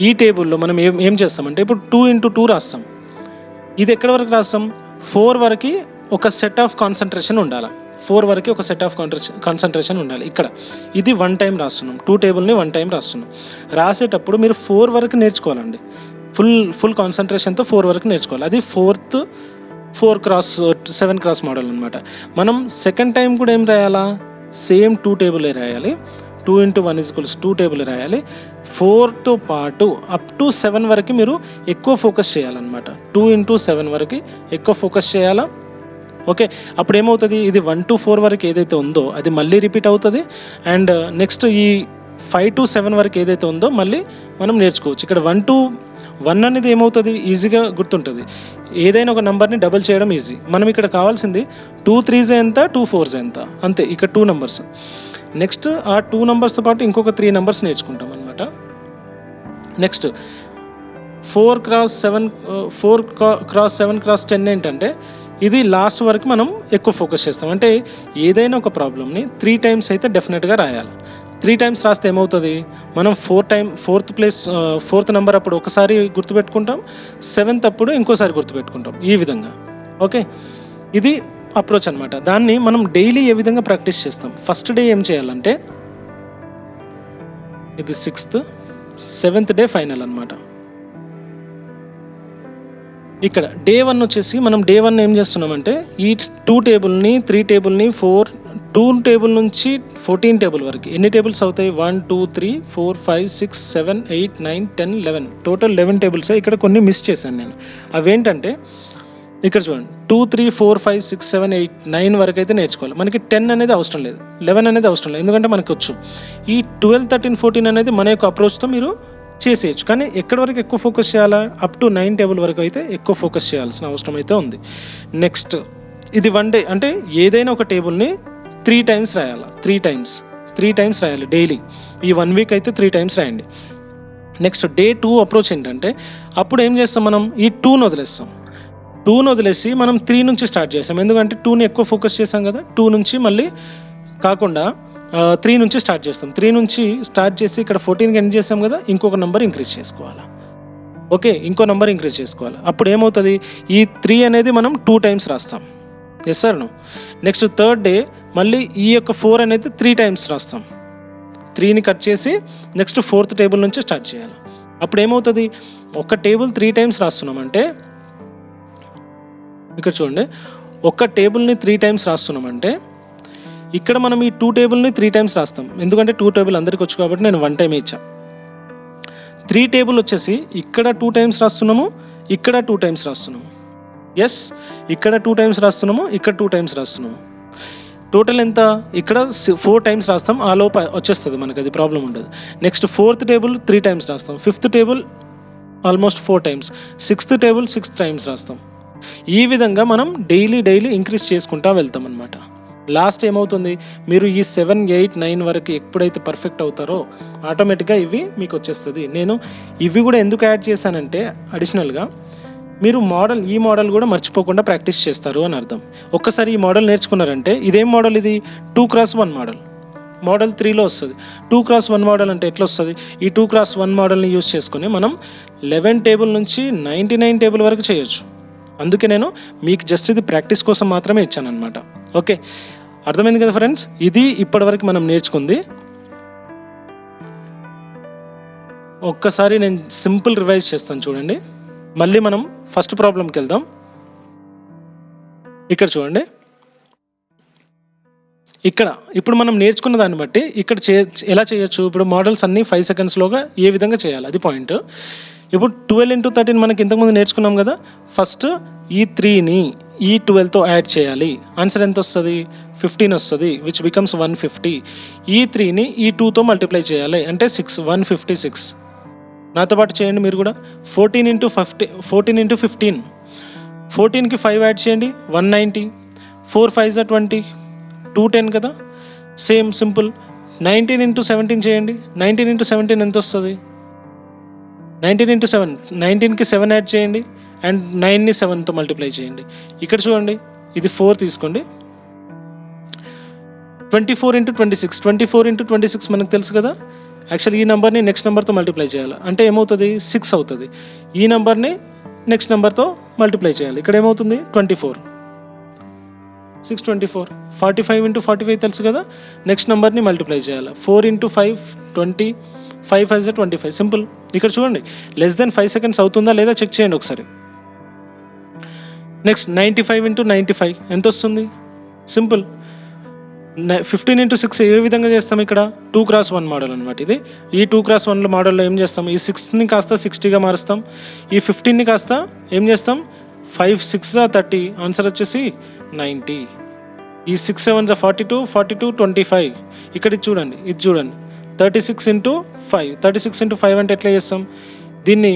ఈ టేబుల్లో మనం ఏం చేస్తామంటే ఇప్పుడు 2 ఇంటూ 2 రాస్తాం. ఇది ఎక్కడి వరకు రాస్తాం, 4 వరకు ఒక సెట్ ఆఫ్ కాన్సన్ట్రేషన్ ఉండాలి. 4 వరకు ఒక సెట్ ఆఫ్ కాన్సన్ట్రేషన్ ఉండాలి. ఇక్కడ ఇది 1 టైం రాస్తున్నాం, 2 టేబుల్ని 1 టైం రాస్తున్నాం. రాసేటప్పుడు మీరు 4 వరకు నేర్చుకోవాలండి. ఫుల్ కాన్సన్ట్రేషన్తో 4 వరకు నేర్చుకోవాలి. అది 4th 7 క్రాస్ మోడల్ అనమాట. మనం సెకండ్ టైం కూడా ఏం రాయాలా, సేమ్ 2 టేబులే రాయాలి. 2 × 1 = 2 టేబుల్ రాయాలి. 4తో పాటు అప్ టు 7 వరకు మీరు ఎక్కువ ఫోకస్ చేయాలన్నమాట. 2 × 7 వరకు ఎక్కువ ఫోకస్ చేయాలా. ఓకే, అప్పుడు ఏమవుతుంది, ఇది 1 to 4 వరకు ఏదైతే ఉందో అది మళ్ళీ రిపీట్ అవుతుంది. అండ్ నెక్స్ట్ ఈ 5 to 7 వరకు ఏదైతే ఉందో మళ్ళీ మనం నేర్చుకోవచ్చు. ఇక్కడ 1 to 1 అనేది ఏమవుతుంది, ఈజీగా గుర్తుంటుంది. ఏదైనా ఒక నెంబర్ని డబుల్ చేయడం ఈజీ. మనం ఇక్కడ కావాల్సింది 2 3s ఎంత, 2 4s ఎంత, అంతే. ఇక్కడ 2 నెంబర్స్. నెక్స్ట్ ఆ 2 నెంబర్స్తో పాటు ఇంకొక 3 నెంబర్స్ నేర్చుకుంటాం అనమాట. నెక్స్ట్ 4 x 7 x 10 ఏంటంటే ఇది లాస్ట్ వరకు మనం ఎక్కువ ఫోకస్ చేస్తాం. అంటే ఏదైనా ఒక ప్రాబ్లమ్ని 3 times అయితే డెఫినెట్గా రాయాలి. 3 times రాస్తే ఏమవుతుంది, మనం ఫోర్త్ నెంబర్ అప్పుడు ఒకసారి గుర్తుపెట్టుకుంటాం, 7th అప్పుడు ఇంకోసారి గుర్తుపెట్టుకుంటాం, ఈ విధంగా. ఓకే, ఇది అప్రోచ్ అనమాట. దాన్ని మనం డైలీ ఏ విధంగా ప్రాక్టీస్ చేస్తాం. ఫస్ట్ డే ఏం చేయాలంటే ఇది 6th, 7th డే ఫైనల్ అనమాట. ఇక్కడ డే 1 వచ్చేసి మనం డే 1 ఏం చేస్తున్నామంటే ఈ 2 టేబుల్ని 3 టేబుల్ని 2 టేబుల్ నుంచి 14 టేబుల్ వరకు ఎన్ని టేబుల్స్ అవుతాయి, 1 2 3 4 5 6 7 8 9 10 11 టోటల్ 11 టేబుల్స్. ఇక్కడ కొన్ని మిస్ చేశాను నేను. అవేంటంటే ఇక్కడ చూడండి 2 3 4 5 6 7 8 9 వరకు అయితే నేర్చుకోవాలి. మనకి 10 అనేది అవసరం లేదు, 11 అనేది అవసరం లేదు, ఎందుకంటే మనకు వచ్చు. ఈ 12 13 14 అనేది మన యొక్క అప్రోచ్తో మీరు చేసేయచ్చు. కానీ ఎక్కడి వరకు ఎక్కువ ఫోకస్ చేయాలా, అప్ టు 9 టేబుల్ వరకు అయితే ఎక్కువ ఫోకస్ చేయాల్సిన అవసరం అయితే ఉంది. నెక్స్ట్ ఇది 1 డే అంటే ఏదైనా ఒక టేబుల్ని 3 times రాయాలి. 3 times రాయాలి డైలీ. ఈ 1 week అయితే 3 times రాయండి. నెక్స్ట్ డే 2 అప్రోచ్ ఏంటంటే అప్పుడు ఏం చేస్తాం, మనం ఈ 2ని వదిలేస్తాం. 2ని వదిలేసి మనం 3 నుంచి స్టార్ట్ చేస్తాం. ఎందుకంటే 2ని ఎక్కువ ఫోకస్ చేసాం కదా, 2 నుంచి మళ్ళీ కాకుండా 3 నుంచి స్టార్ట్ చేస్తాం. 3 నుంచి స్టార్ట్ చేసి ఇక్కడ 14కి ఎండ్ చేస్తాం కదా, ఇంకొక నెంబర్ ఇంక్రీజ్ చేసుకోవాలి. ఓకే, ఇంకో నెంబర్ ఇంక్రీజ్ చేసుకోవాలి. అప్పుడు ఏమవుతుంది, ఈ 3 అనేది మనం 2 times రాస్తాం. Yes sir no. Next third day మళ్ళీ ఈ యొక్క 4 అనేది 3 times రాస్తాం. 3ని కట్ చేసి నెక్స్ట్ 4th టేబుల్ నుంచి స్టార్ట్ చేయాలి. అప్పుడు ఏమవుతుంది, ఒక టేబుల్ 3 times రాస్తున్నామంటే ఇక్కడ చూడండి, ఒక టేబుల్ని 3 times రాస్తున్నామంటే ఇక్కడ మనం ఈ 2 టేబుల్ని 3 times రాస్తాం. ఎందుకంటే 2 టేబుల్ అందరికి వచ్చు కాబట్టి నేను 1 time ఇచ్చా. 3 టేబుల్ వచ్చేసి ఇక్కడ 2 times రాస్తున్నాము, ఇక్కడ 2 times రాస్తున్నాము. ఎస్, ఇక్కడ 2 times రాస్తున్నాము, ఇక్కడ 2 times రాస్తున్నాము. టోటల్ ఎంత, ఇక్కడ 4 times రాస్తాం. ఆ లోపు వచ్చేస్తుంది మనకు, అది ప్రాబ్లం ఉండదు. నెక్స్ట్ 4th టేబుల్ 3 times రాస్తాం. 5th table almost 4 times. 6th table 6 times రాస్తాం. ఈ విధంగా మనం డైలీ ఇంక్రీజ్ చేసుకుంటా వెళ్తాం అనమాట. లాస్ట్ ఏమవుతుంది, మీరు ఈ 7 8 9 వరకు ఎప్పుడైతే పర్ఫెక్ట్ అవుతారో ఆటోమేటిక్గా ఇవి మీకు వచ్చేస్తుంది. నేను ఇవి కూడా ఎందుకు యాడ్ చేశానంటే అడిషనల్గా మీరు ఈ మోడల్ కూడా మర్చిపోకుండా ప్రాక్టీస్ చేస్తారు అని అర్థం. ఒక్కసారి ఈ మోడల్ నేర్చుకున్నారంటే, ఇదేం మోడల్, ఇది 2 x 1 మోడల్. మోడల్ 3లో వస్తుంది. 2 x 1 మోడల్ అంటే ఎట్లా వస్తుంది, ఈ 2 x 1 మోడల్ని యూజ్ చేసుకొని మనం 11 టేబుల్ నుంచి 99 టేబుల్ వరకు చేయొచ్చు. అందుకే నేను మీకు జస్ట్ ఇది ప్రాక్టీస్ కోసం మాత్రమే ఇచ్చాను అనమాట. ఓకే, అర్థమైంది కదా ఫ్రెండ్స్. ఇది ఇప్పటివరకు మనం నేర్చుకుంది. ఒక్కసారి నేను సింపుల్ రివైజ్ చేస్తాను చూడండి. మళ్ళీ మనం ఫస్ట్ ప్రాబ్లంకి వెళ్దాం. ఇక్కడ చూడండి, ఇక్కడ ఇప్పుడు మనం నేర్చుకున్న దాన్ని బట్టి ఇక్కడ ఎలా చేయొచ్చు, ఇప్పుడు మోడల్స్ అన్నీ 5 secondsలోగా ఏ విధంగా చేయాలి అది పాయింట్. ఇప్పుడు 12 × 13 మనకి ఇంతకుముందు నేర్చుకున్నాం కదా. ఫస్ట్ ఈ 3ని ఈ 12తో యాడ్ చేయాలి. ఆన్సర్ ఎంత వస్తుంది, 15 వస్తుంది, విచ్ బికమ్స్ 150. ఈ 3ని ఈ 2తో మల్టిప్లై చేయాలి అంటే 6, 156. నాతో పాటు చేయండి మీరు కూడా. 14 × 15. 14కి 5 యాడ్ చేయండి, 190. 4 5s are 20, 210 కదా. Same simple. 19 × 17 చేయండి. 19 × 17 ఎంత వస్తుంది, 19 × 7. 19కి 7 యాడ్ చేయండి అండ్ 9ని 7తో మల్టిప్లై చేయండి. ఇక్కడ చూడండి, ఇది 4 తీసుకోండి. 24 × 26. 24 × 26 మనకు తెలుసు కదా. యాక్చువల్లీ ఈ నెంబర్ని నెక్స్ట్ నెంబర్తో మల్టిప్లై చేయాలి అంటే ఏమవుతుంది, 6 అవుతుంది. ఈ నెంబర్ని నెక్స్ట్ నెంబర్తో మల్టిప్లై చేయాలి. ఇక్కడ ఏమవుతుంది, 24. 6 24. 45 × 45 తెలుసు కదా. నెక్స్ట్ నెంబర్ని మల్టిప్లై చేయాలి. 4 × 5 20. 5 5s are 25. సింపుల్. ఇక్కడ చూడండి, less than 5 seconds అవుతుందా లేదా చెక్ చేయండి ఒకసారి. నెక్స్ట్ 95 ఇంటూ 95 ఎంత వస్తుంది? సింపుల్. 15 ఇంటూ 6 ఏ విధంగా చేస్తాం? ఇక్కడ 2x1 మోడల్ అనమాట ఇది. ఈ 2x1 మోడల్లో ఏం చేస్తాం? ఈ 6ని కాస్త 60గా మారుస్తాం. ఈ 15ని కాస్త ఏం చేస్తాం? 5 6 30, ఆన్సర్ వచ్చేసి 90. ఈ 6 7 42, 42 25. ఇక్కడ ఇది చూడండి, 36 ఇంటూ 5. 36 ఇంటూ 5 అంటే ఎట్లా చేస్తాం? దీన్ని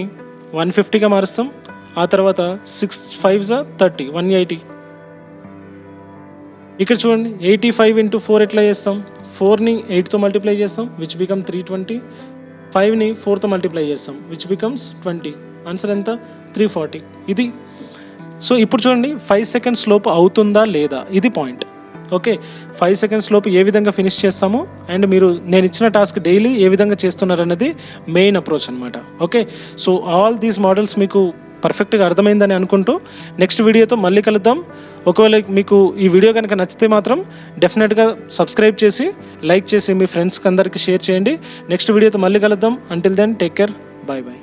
150గా మారుస్తాం. ఆ తర్వాత 6 5 30, 180. ఇక్కడ చూడండి 85 ఇంటూ 4 ఎట్లా చేస్తాం? 4ని 8తో మల్టిప్లై చేస్తాం, విచ్ బికమ్ 320. 5ని 4తో మల్టిప్లై చేస్తాం, విచ్ బికమ్స్ 20. ఆన్సర్ ఎంత? 340. ఇది. సో ఇప్పుడు చూడండి 5 సెకండ్స్ లోపు అవుతుందా లేదా, ఇది పాయింట్. ఓకే, 5 సెకండ్స్ లోపు ఏ విధంగా ఫినిష్ చేస్తాము అండ్ మీరు నేను ఇచ్చిన టాస్క్ డైలీ ఏ విధంగా చేస్తున్నారు అనేది మెయిన్ అప్రోచ్ అనమాట. Okay, so all these models మీకు పర్ఫెక్ట్గా అర్థమైందని అనుకుంటూ నెక్స్ట్ వీడియోతో మళ్ళీ కలుద్దాం. ఒకవేళ మీకు ఈ వీడియో కనుక నచ్చితే మాత్రం డెఫినెట్గా సబ్స్క్రైబ్ చేసి లైక్ చేసి మీ ఫ్రెండ్స్కి అందరికీ షేర్ చేయండి. నెక్స్ట్ వీడియోతో మళ్ళీ కలుద్దాం. Until then take care, bye bye.